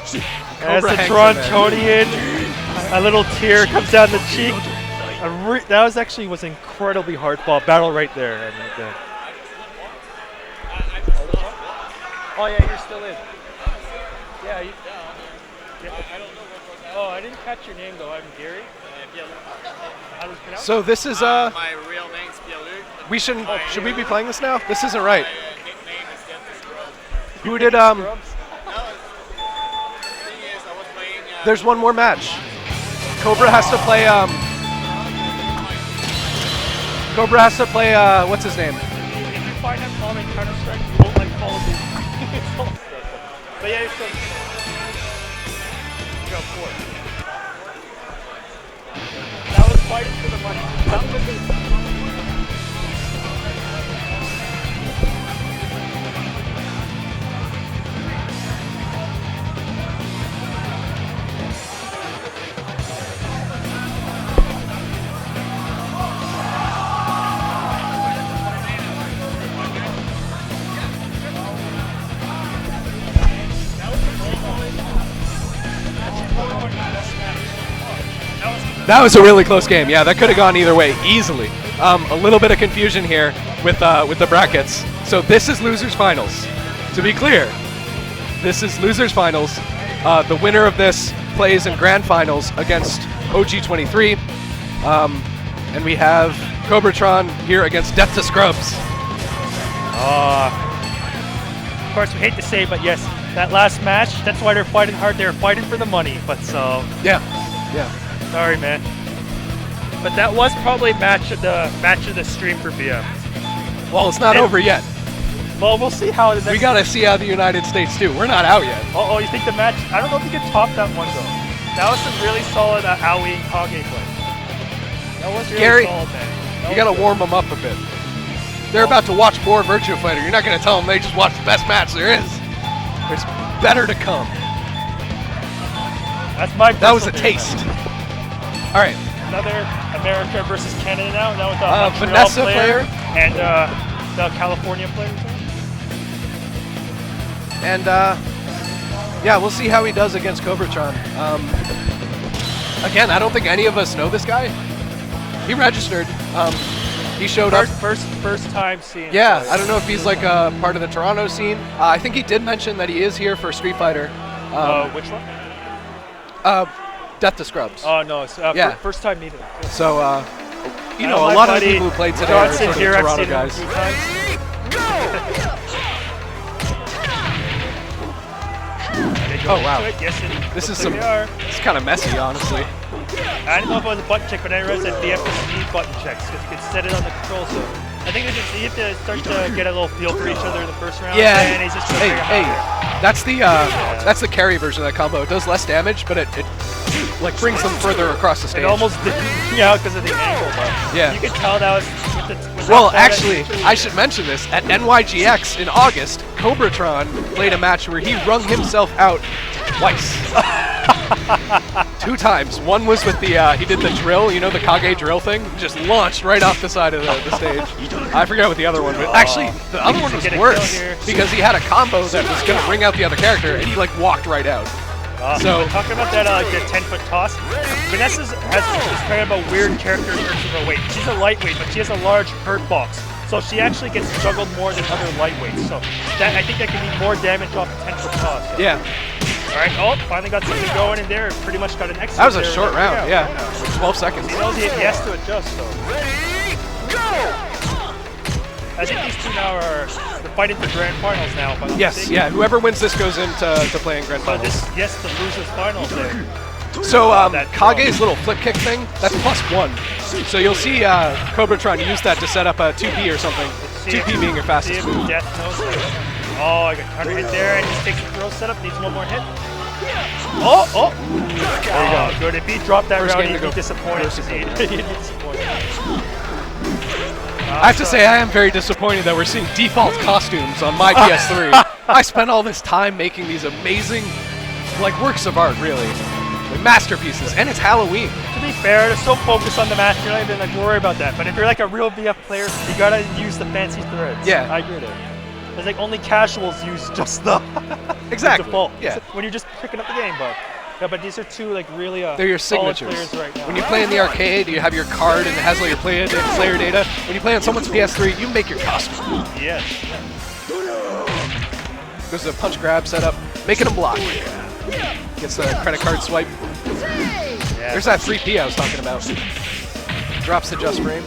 As Cobra the hangs in there. Torontonian, a little tear comes down the cheek. That was incredibly hard fought battle right there. I mean, oh yeah, you're still in. Yeah. Oh, I didn't catch your name though. I'm Gary. How does it pronounce? So this is My real name's Pierre-Luc. we should we be playing this now? This isn't right. My nickname is Death Scrub. Who did No, the thing is, I was playing. There's one more match. Cobra has to play what's his name? If you find him calling Counter-Strike, you won't like follow the But yeah, you're still. You got 4. That was fighting for the money. That was That was a really close game. Yeah, that could have gone either way easily. A little bit of confusion here with the brackets. So this is losers finals. To be clear, this is losers finals. The winner of this plays in grand finals against OG23, and we have Cobratron here against Death to Scrubs. Of course, we hate to say, but yes, that last match. That's why they're fighting hard. They're fighting for the money. But so. Yeah. Sorry, man. But that was probably match of the stream for BM. Well, it's not over yet. Well, we'll see how the next. We gotta see how the United States do. We're not out yet. Oh, you think the match? I don't know if you can top that one though. That was some really solid Aoi and Kage play. That was really Gary, solid, man. You gotta warm them up a bit. They're about to watch more Virtua Fighter. You're not gonna tell them they just watched the best match there is. There's better to come. That's my. That was a personal taste. favorite. All right. Another America versus Canada now. Now with the Montreal Vanessa player and the California player. And yeah, we'll see how he does against Cobratron. Again, I don't think any of us know this guy. He registered. He showed up. First time seeing. Yeah, I don't know if he's like a part of the Toronto scene. I think he did mention that he is here for Street Fighter. Which one? Death to Scrubs. Oh no, it's, yeah. First time meeting. So, you know, my a lot of the buddy people who played today are Johnson sort of here, I've Toronto seen him a guys. few times. Oh wow, Yes, this is looks like they are. it's kind of messy, honestly. I didn't know if it was a button check, but I realized that BFs need button checks because you can set it on the control. So I think you have to start to get a little feel for each other in the first round. Yeah. And he's just trying to figure out that's the carry version of that combo. It does less damage, but it like brings them further across the stage. It almost didn't out because of the angle, but Yeah. you could tell that was. With Well, that actually, I should mention this. At NYGX in August, Cobratron played a match where he wrung himself out twice. 2 times. One was with the, he did the drill, you know, the Kage drill thing, just launched right off the side of the stage. I forgot what the other one was. Actually, the other one was Get a worse kill here. because he had a combo that was going to bring out the other character, and he, like, walked right out. So talking about that, like the 10-foot toss, Vanessa is kind of a weird character in terms of her weight. She's a lightweight, but she has a large hurt box, so she actually gets juggled more than other lightweights. So that I think that can be more damage off the 10-foot toss. So. yeah, All right. Oh, finally got something going in there. Pretty much got an exit. that was a there. short round. Yeah, 12 seconds. He knows he has to adjust. So. I think these two now are fighting for grand finals now. If I'm not Yes, mistaken. yeah. Whoever wins this goes into play in grand So finals. this, the losers finals there. So that Kage's little flip kick thing, that's +1. So you'll see Cobratron use that to set up a 2P or something. 2P being your See fastest if move. Death knows that. Oh, I got counter hit there, and just takes the throw setup. Needs one more hit. Oh! There you go. Good. If he dropped that First round, game to he'd be go. disappointed. He'd be disappointed. I have to say, I am very disappointed that we're seeing default costumes on my PS3. I spent all this time making these amazing, like, works of art, really. They're masterpieces, and it's Halloween. To be fair, they're so focused on the match, you're not even like worry about that. But if you're like a real VF player, you gotta use the fancy threads. Yeah. I agree there. It's like only casuals use just the Exactly. default. Yeah. When you're just picking up the game, but yeah, but these are two like really They're your solid signatures. players right now. When you play in the arcade, you have your card and it has all your player data. When you play on someone's PS3, you make your costume. Yes. There's a punch grab setup, making him block. Gets the credit card swipe. Yeah. There's that 3P I was talking about. Drops the just frame.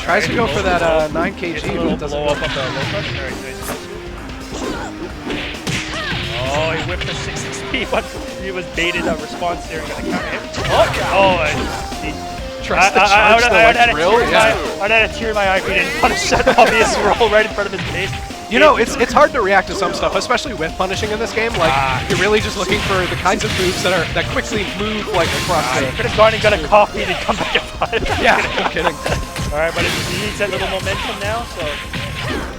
Tries to go for that 9 Gets a kg, little but it doesn't blow up work. on the low touch. All right, nice. Oh, he whipped the 6-6P, but he was baited a response there and got a counter hit. Oh, he Tries to charge the drill. Yeah. I'd had a tear in my eye if he didn't punish that obvious roll right in front of his face. You know, it's hard to react to some stuff, especially with punishing in this game. Like, you're really just looking for the kinds of moves that quickly move like across He the. could have gone and got a coffee and come back and fight. Yeah, no kidding. All right, but he needs that little momentum now, so.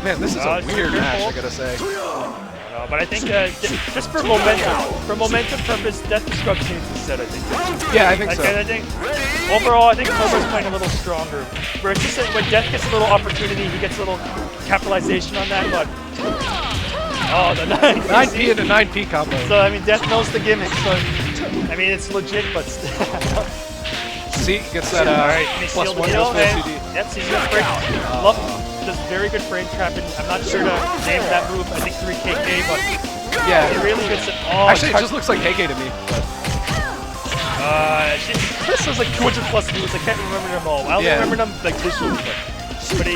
Man, this is a it's weird super match, cool. I gotta say. But I think just for momentum purpose, Death Scrub changes the set, I think. Yeah, I think so. I think overall, I think Cobra's playing a little stronger. Where it's just that when Death gets a little opportunity, he gets a little capitalization on that. But the 9P and a 9P combo. So I mean, Death knows the gimmick. So I mean, it's legit, but See, gets that plus one goes for CD. Yep, see, break. Love does very good frame trapping. I'm not sure to name that move. I think 3KK, but Yeah. it really gets it. Oh, Actually, it just looks like KK to me. But. Chris has like 200 plus moves. I can't remember them all. I only Yeah. remember them like visually, but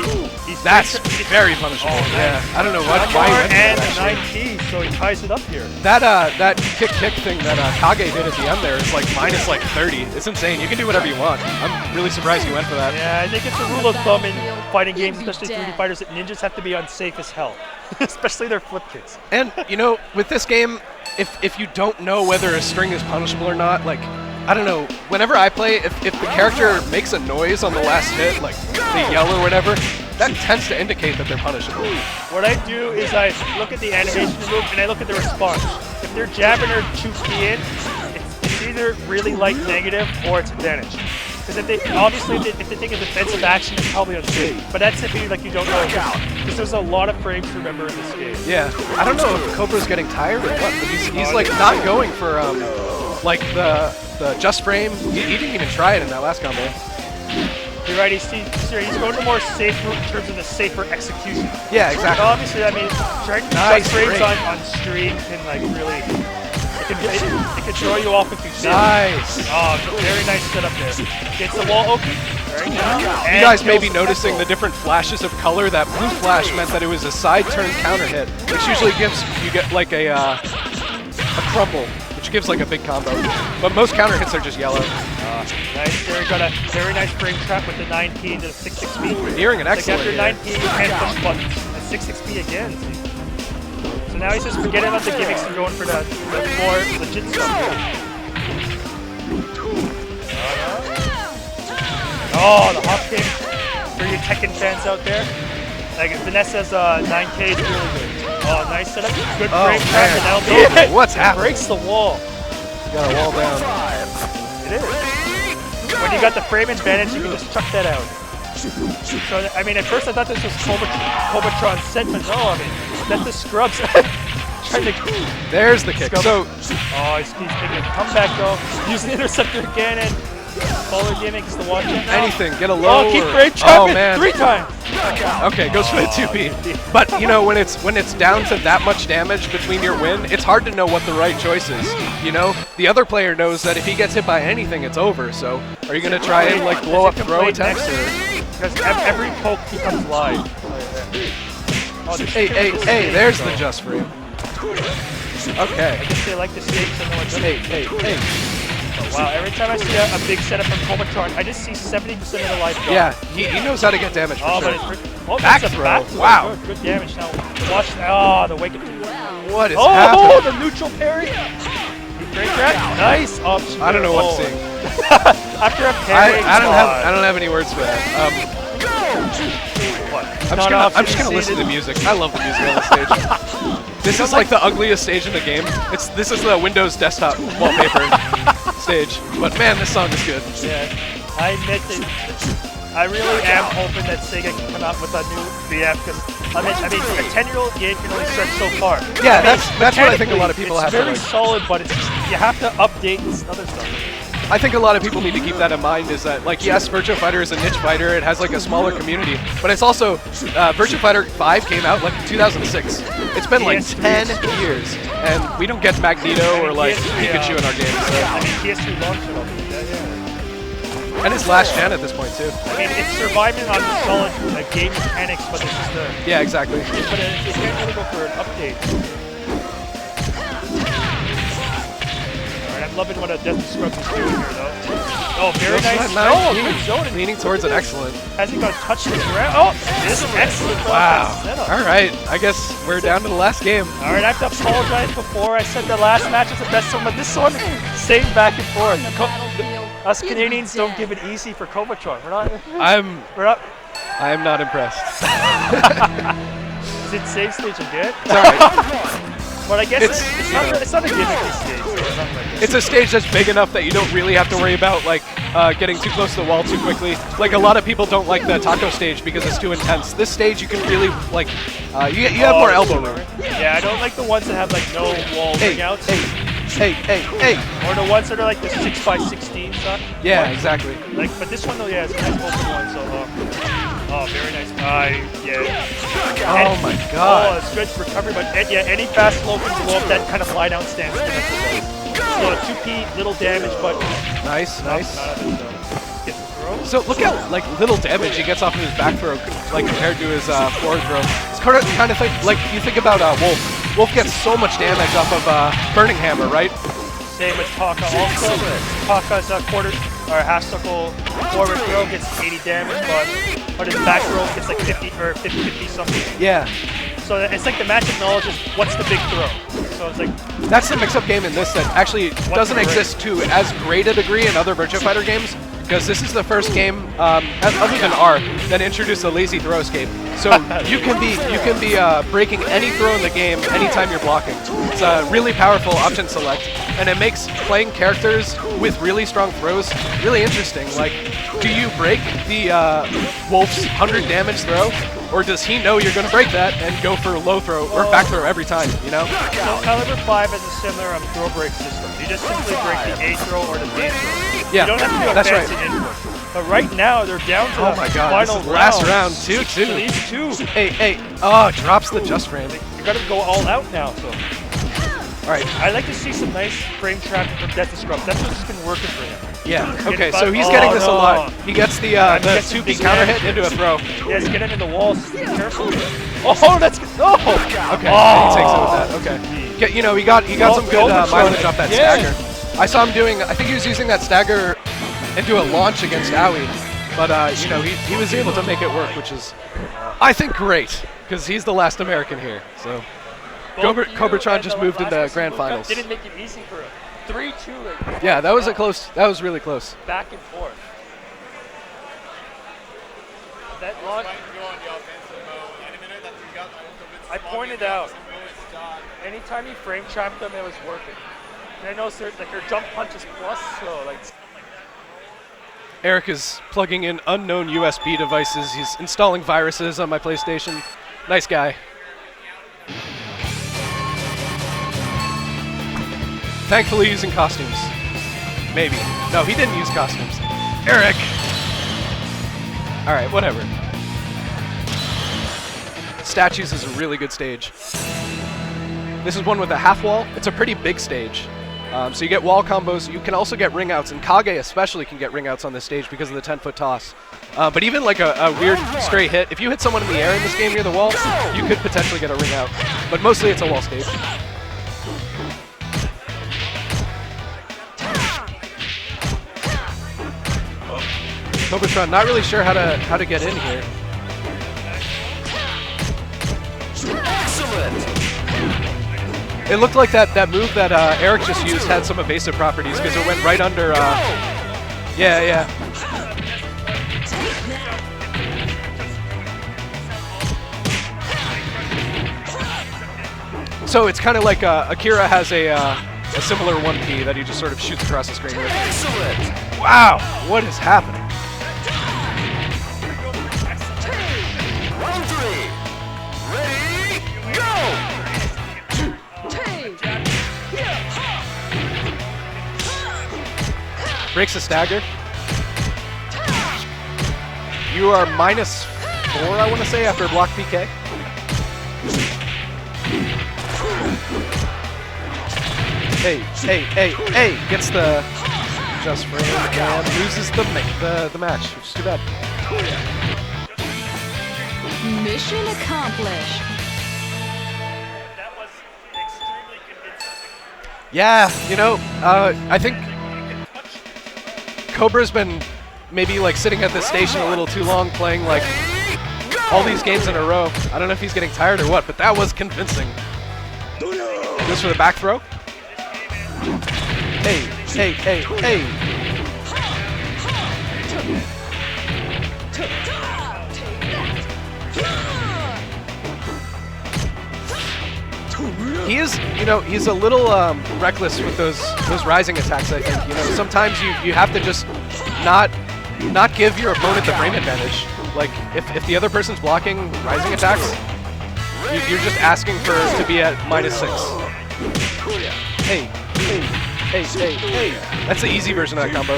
he's That's very punishable. Yeah, I don't know why he went and for the that, 9P, so he ties it up here. That kick thing that Kage did at the end there is like minus like 30. It's insane. You can do whatever you want. I'm really surprised he went for that. Yeah, I think it's a rule of thumb in fighting games, especially 3D fighters, that ninjas have to be unsafe as hell, especially their flip kicks. And you know, with this game, if you don't know whether a string is punishable or not, like, I don't know, whenever I play, if the character makes a noise on the last hit, like they yell or whatever, that tends to indicate that they're punishable. What I do is I look at the animation move and I look at the response. If they're jabbing or 2P in, it's either really light negative or it's advantage. Because if they take a defensive action, it's probably unsafe. But that's if you don't know, because there's a lot of frames to remember in this game. Yeah, I don't know if Cobra's getting tired or what, but he's like not going for like the just frame. He didn't even try it in that last combo. You're right. He's going to more safe route in terms of the safer execution. Yeah, exactly. Obviously, I mean, trying to Nice just frames break. on stream can like really. It can throw you off if you see it. Nice. Oh, very nice setup there. Gets the wall open right now. You guys may be noticing the different flashes of color. That blue flash meant that it was a side turn counter hit, which usually gives you get like a crumble, which gives like a big combo. But most counter hits are just yellow. Nice there. Got a very nice frame trap with the 9P into the 6-6P. Nearing an Like excellent. after 9P, you can't push buttons. The 6-6P again. See? So now he's just forgetting about the gimmicks and going for the more legit stuff here. Oh, the hop kick for you Tekken fans out there. Like Vanessa's 9K is really good. Oh, nice setup. Good frame trap, and that'll be it. What's It happening? breaks the wall. You got a wall down. It is. When you got the frame advantage, you can just chuck that out. So, I mean, at first I thought this was Cobratron set, but no, I mean, that's the Scrubs trying to... There's the kick. So, Oh, he's taking a comeback though. Use the interceptor again and follow gimmick is the watch it now. anything, get a low. Oh, keep or- frame trapping Oh man. 3 times. Okay, goes for the 2P. But you know, when it's down to that much damage between your win, it's hard to know what the right choice is. You know, the other player knows that if he gets hit by anything, it's over. So, are you gonna try and like blow up throw attempts? Because every poke becomes live. Oh, Hey, there's the just frame. I Okay. guess they like the stakes and no one's Hey. Wow, every time I see a big setup from Cobratron, I just see 70% of the life gone. Yeah, he knows how to get damage for Oh, sure. but it's Back that's a throw. back throw. Wow. Good damage now. Watch. Oh, the wake up. What is Oh, happening? the neutral parry. Great grab. Nice option. I don't know what Oh. to say. After a parry. I don't have any words for that. What? I'm just gonna listen to music. I love the music on the stage. This is like the ugliest stage in the game. This is the Windows desktop wallpaper stage. But man, this song is good. Yeah, I admit that I really am hoping that Sega can come out with a new VF because I mean, a 10-year-old game can only stretch so far. Yeah, that's what I think a lot of people have to It's very like. solid, but it's just, you have to update this other stuff. I think a lot of people need to keep that in mind is that, like, yes, Virtua Fighter is a niche fighter. It has, like, a smaller community. But it's also, Virtua Fighter 5 came out, like, in 2006. It's been, like, 10 years. And we don't get Magneto or, like, Pikachu in our games. So. I mean, PS3 launched it all. Yeah. And it's last gen at this point, too. I mean, it's surviving on the solid game mechanics, but it's just a... Yeah, exactly. But it can't really go for an update. I'm loving what a Death Scrub is doing here, though. Oh, very nice. Oh, good zone. Leaning towards an excellent. Hasn't got to touch the ground. Oh, this is excellent. Wow. All right. I guess we're down to the last game. All right, I have to apologize before. I said the last match is the best one, but this one, same back and forth. Us Canadians don't give it easy for Cobratron. I am not impressed. Is it safe stage again? It's all right. But I guess it's not a gimmicky stage. So it's a stage that's big enough that you don't really have to worry about like getting too close to the wall too quickly. Like a lot of people don't like the taco stage because it's too intense. This stage you can really like you have more elbow room. Yeah, I don't like the ones that have like no wall ring outs. Hey. Or the ones that are like the 6x16 stuff. Yeah, exactly. Like, but this one though, yeah, it's a nice open one. So, oh, very nice. Yeah. Oh my God. Oh, it's good recovery, but yeah, any fast low can blow up that kind of lie down stance. So 2P, little damage, but nice. Gets the throw. So look how like little damage he gets off of his back throw, like compared to his forward throw. It's kind of like you think about Wolf. Wolf gets so much damage off of Burning Hammer, right? Same with Taka also. Taka's quarter or half circle forward throw gets 80 damage, but his back throw gets like 50 or 50 something. Yeah. So it's like the magic knowledge is what's the big throw. So it's like that's the mix-up game in this that actually doesn't exist to as great a degree in other Virtua Fighter games. Because this is the first game, other than R, that introduced a lazy throw escape. So you can be breaking any throw in the game anytime you're blocking. It's a really powerful option select, and it makes playing characters with really strong throws really interesting. Like, do you break the Wolf's 100 damage throw, or does he know you're going to break that and go for low throw or back throw every time? You know. So Caliber 5 has a similar throw break system. You just simply break the A throw or the B throw. Yeah, you don't have to do a that's fancy right. input. But right now, they're down to Oh the my God, final this is last round, two. So these two. Hey. Oh, drops the just frame. You got to go all out now. So. All right. I like to see some nice frame trapping from Death Scrub. That's what's been working for him. Yeah. Okay. So he's getting this a lot. He gets the 2B counter hit into a throw. Yes, get him in the walls. Careful. Oh, that's good. Oh. Okay. He takes it with that. Okay. You know, he got some good mileage off that stagger. I saw him doing. I think he was using that stagger into a launch against Owie, but you know, he was able to make it work, which is, I think, great because he's the last American here. So. Cobratron just moved into grand finals. Didn't make it easy for him. 3-2. Yeah, that was a close. That was really close. Back and forth. That launch. I pointed out. Anytime he frame trapped them, it was working. And I know their jump punch is plus, so like. Eric is plugging in unknown USB devices. He's installing viruses on my PlayStation. Nice guy. Thankfully using costumes. Maybe. No, he didn't use costumes. Eric! Alright, whatever. Statues is a really good stage. This is one with a half wall. It's a pretty big stage. So you get wall combos. You can also get ring outs, and Kage especially can get ring outs on this stage because of the 10-foot toss. But even like a weird stray hit, if you hit someone in the air in this game near the wall, you could potentially get a ring out. But mostly it's a wall stage. Cobratron not really sure how to get in here. Excellent. It looked like that move that Eric just used had some evasive properties because it went right under. Yeah. So it's kind of like Akira has a similar 1P that he just sort of shoots across the screen with. Excellent. Wow, what is happening? Round 3. Ready, go. Breaks a stagger. You are -4, I want to say, after a block PK. Hey, gets the just frame and loses the match, which is too bad. Mission accomplished. That was extremely convincing. Yeah, you know, I think Cobra's been maybe like sitting at this station a little too long, playing like all these games in a row. I don't know if he's getting tired or what, but that was convincing. Goes for the back throw. Hey. He is, you know, he's a little reckless with those rising attacks. I think, you know, sometimes you have to just not give your opponent the frame advantage. Like if the other person's blocking rising attacks, you're just asking for to be at -6. Hey. That's the easy version of that combo.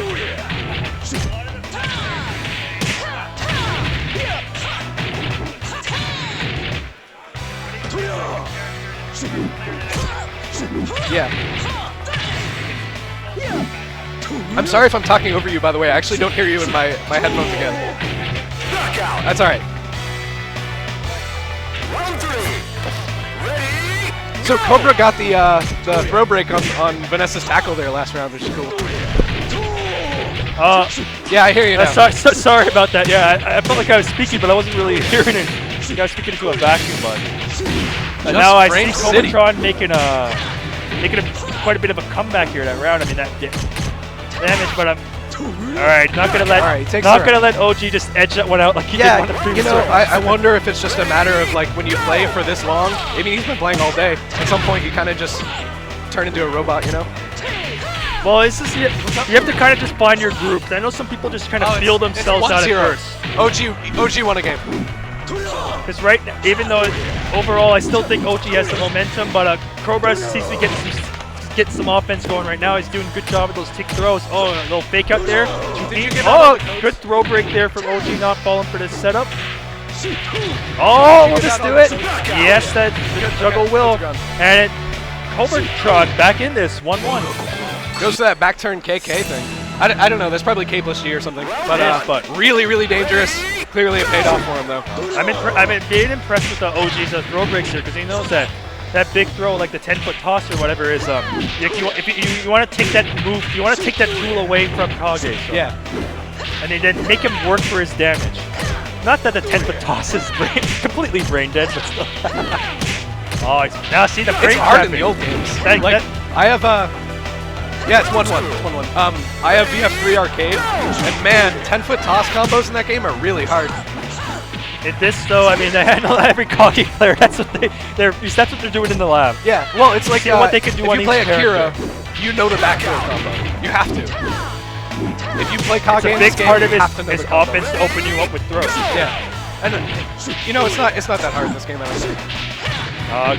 Yeah. I'm sorry if I'm talking over you, by the way. I actually don't hear you in my headphones again. That's all right. Round 3. Ready, So Cobra got the throw break on Vanessa's tackle there last round, which is cool. Yeah, I hear you now. Sorry about that. Yeah, I felt like I was speaking, but I wasn't really hearing it. I think I was speaking into a vacuum, but now I see Cobratron making quite a bit of a comeback here that round. I mean, that damage, but I'm all right. Not gonna let OG just edge that one out like he did on the previous round. I wonder if it's just a matter of like when you play for this long. I mean, he's been playing all day. At some point, you kind of just turn into a robot, you know? Well, it's just you have to kind of just find your group. I know some people just kind of feel themselves out at first. OG won a game. Because right now, even though overall I still think OG has the momentum, but Cobra seems to get some offense going right now. He's doing a good job with those tick throws. Oh, a little fake out there. Good throw break there from OG, not falling for this setup. Oh, will this do it? Yes, that juggle will. And Cobratron back in this, 1-1. Goes to that back turn KK thing. I don't know, that's probably K plus G or something. But really, really dangerous. Clearly it paid off for him though. I'm being impressed with the OG's throw breaks here because he knows that big throw, like the 10-foot toss or whatever, is if you want to take that move, you want to take that tool away from Kage. So. Yeah. And then make him work for his damage. Not that the 10-foot toss is completely brain dead, but still. Oh, now see the brain. It's hard in the old games. I have yeah, it's 1-1. It's 1-1. I have VF3 arcade, and man, 10-foot toss combos in that game are really hard. In this though, I mean, I know every Kage player. That's what they're doing in the lab. Yeah, well, it's like what they can do if on you play each Akira, you know the back throw combo. You have to. If you play Kage in this game, part of you have to know his the combo. offense to open you up with throws. Yeah, and you know it's not that hard in this game. I don't think.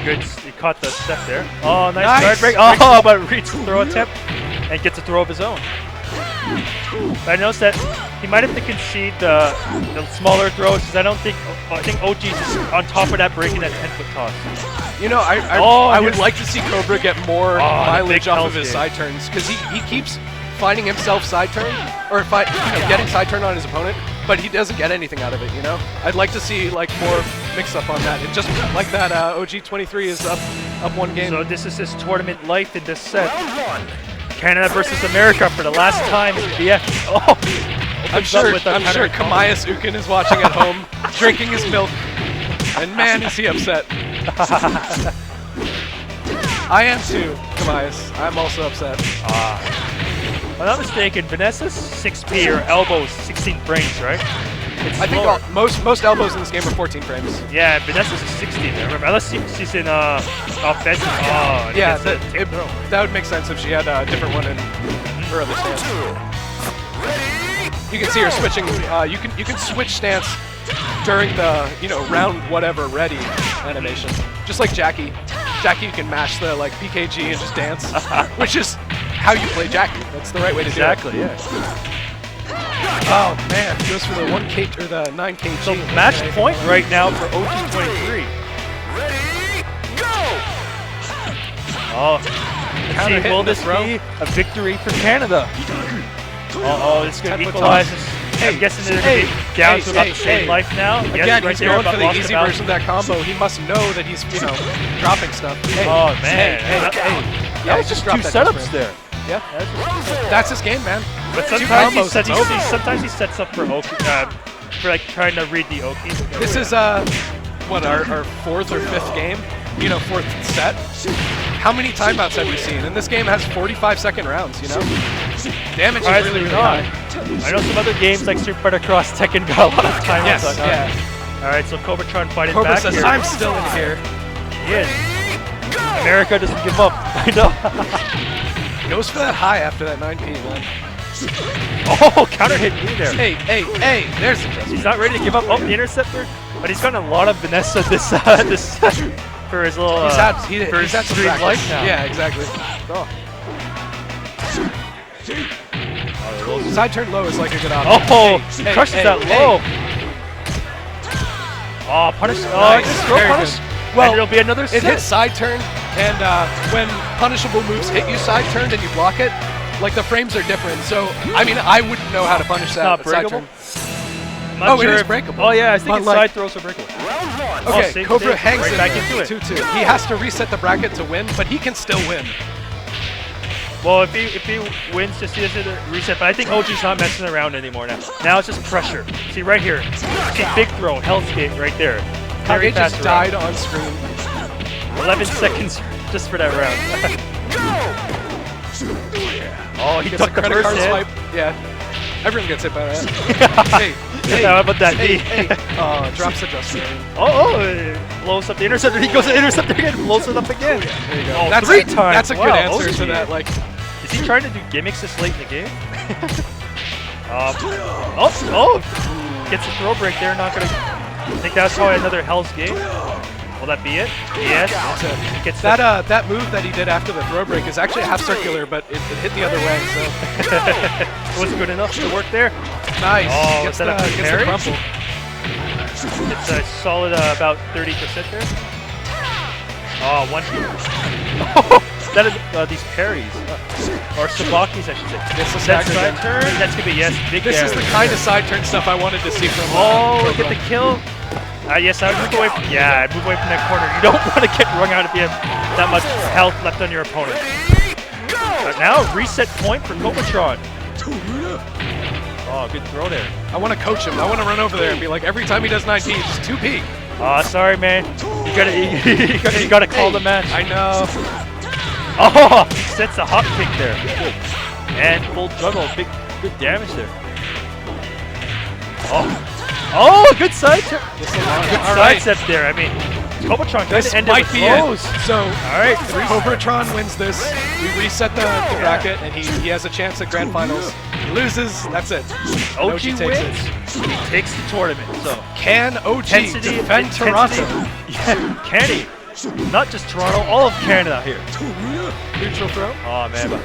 Good. He caught the step there. Oh, nice guard break. Oh, but reads the throw attempt and gets a throw of his own. But I noticed that he might have to concede the smaller throws because I think OG's is on top of that breaking that 10-foot toss. You know, I would like to see Cobra get more mileage off of his side turns because he keeps finding himself side turn or getting side turn on his opponent, but he doesn't get anything out of it. You know, I'd like to see like more mix up on that. It just like that OG23 is up one game. So this is his tournament life in this set. Canada versus America for the last time in BF. Oh, I'm sure Kamayas Ukin is watching at home, drinking his milk, and man, is he upset. I am too, Kamayas. I'm also upset. If I'm not mistaken, Vanessa's 6P or elbows 16 frames, right? I think slower. most elbows in this game are 14 frames. Yeah, Vanessa's a 16 there. Remember, unless she's in offensive. Oh, and he Yeah, gets the take throw. that would make sense if she had a different one in her other stance. You can see her switching. You can switch stance during the round whatever ready animation, just like Jackie. Jackie, you can mash the PKG and just dance, which is how you play Jackie. That's the right way to do it. Exactly, yeah. Oh man, he goes for the 1K or the 9K. So match point right now for OT23. Oh, let's Counter see, hit will in the this throw. be a victory for Canada? Oh, it's going to 10-foot equalize toss. us. Hey, I'm guessing they're going to be down to about the same hey. life now. Yes, Again, right he's there, going but for the lost easy the balance. version of that combo. He must know that he's dropping stuff. Hey, Oh, man. Hey. That Yeah, was just just drop two that setups just there. Yeah, that's his game, man. But Two sometimes combos, it's over. sometimes he sets up for Oki, for trying to read the Oki. This is what our fourth or fifth game, fourth set. How many timeouts have we seen? And this game has 45-second rounds. Damage is really, really high. I know some other games like Super Fighter Cross Tekken got a lot of timeouts. Yes, yeah. All right, so Cobratron fighting Cobra back says, here. "I'm still in here." He is. America doesn't give up. I know. Goes for that high after that 9P, man. Oh, counter hit me there. Hey, there's the just. He's not ready to give up. Oh, the interceptor. But he's gotten a lot of Vanessa this for his little He's had for his some stream practice. life now. Yeah, exactly. Oh, Side turn low is like a good option. oh Hey, crushes hey, that hey. low. Oh, punish. Oh, Nice, just throw very punish. good. Well, Well, it'll be another It set. hits side turn, and when punishable moves hit you side turned and you block it, the frames are different. So, I mean, I wouldn't know how to punish that not with side breakable? turn. I'm not Oh, it sure is if- breakable. Oh yeah, I think But his like- side throws are breakable. Okay, save, Cobra save. hangs Right in back there. into it. 2-2. He has to reset the bracket to win, but he can still win. Well, if he wins, just he has to reset. But I think OG's not messing around anymore now. Now it's just pressure. See right here. See big throw, Hell's Gate right there. Very Kage fast just round. died on screen. 11 seconds just for that round. Oh, he Gets took a the credit first card hit. swipe. Yeah. Everyone gets hit by that. hey, How about that hey, knee? hey. Oh, drops the just range. Blows up the interceptor. He goes to interceptor again, blows it up again. There you go. Oh, that's 3 a, times. That's a good Wow, answer OG. to that. Is he trying to do gimmicks this late in the game? Gets a throw break there. Not gonna. I think that's probably another Hell's Gate. Will that be it? Yes. Gets that that move that he did after the throw break is actually half circular, but it hit the other way. So it wasn't good enough to work there. nice. Oh, gets is that a gets the parry? crumple. It's a solid about 30% there. Oh, one. That is these parries or sabakis, I should say. Gets the That stagger side again. turn. That's gonna be yes. Big. This is the damage. kind of side turn stuff I wanted to see from. Oh, Cobra. get the kill. Yes, I would move away. I'd move away from that corner. You don't want to get rung out if you have that much health left on your opponent. But now reset point for Cobratron. Oh, good throw there. I want to coach him. I want to run over there and be like, every time he does 9P, just 2P. Sorry, man. You gotta call the match. I know. Oh, sets a hop kick there. And full juggle, good damage there. Oh, good side turn. Good All side right. step there. I mean, Cobratron trying This to end might it be with it. blows. So, All right, Cobratron wins this. We reset the bracket, and he has a chance at grand finals. He loses. That's it. And OG takes wins. it. He takes the tournament. So Can OG intensity, defend Toronto? Yeah, can he? Not just Toronto, all of Canada here. Neutral throw. Oh man, but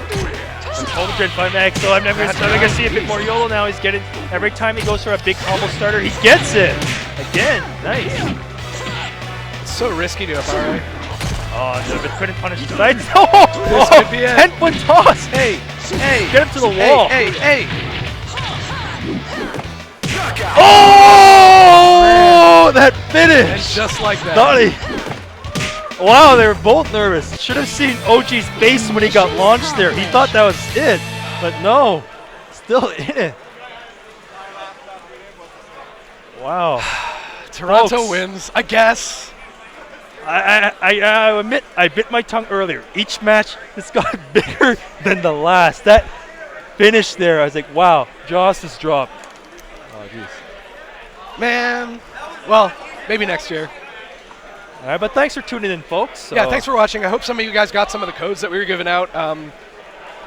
Cobratron fight back. So I'm never gonna see a bit more YOLO now. He's getting every time he goes for a big combo starter, he gets it again. Nice. It's so risky to FRA. Oh, no, but couldn't punish the sides. Oh, This could be it. 10-foot toss. Hey, Get him to the wall. Hey. Oh, that And finish. just like that. Donnie. Wow, they were both nervous. Should have seen OG's face when he got launched there. He thought that was it, but no, still in it. Wow. Toronto Folks. wins, I guess. I admit I bit my tongue earlier. Each match has got bigger than the last. That finish there, I was like, wow, jaws just dropped. Oh, jeez. Man, well, maybe next year. All right, but thanks for tuning in, folks. So Yeah, thanks for watching. I hope some of you guys got some of the codes that we were giving out.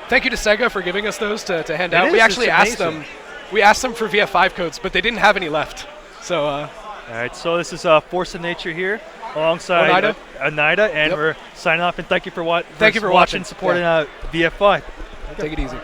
Thank you to Sega for giving us those to hand out. is, We actually it's asked amazing. them. We asked them for VF5 codes, but they didn't have any left. So All right, so this is Force of Nature here alongside Oneida. Oneida, and Yep. we're signing off. And thank you for Thank you for watching. supporting VF5. take it easy.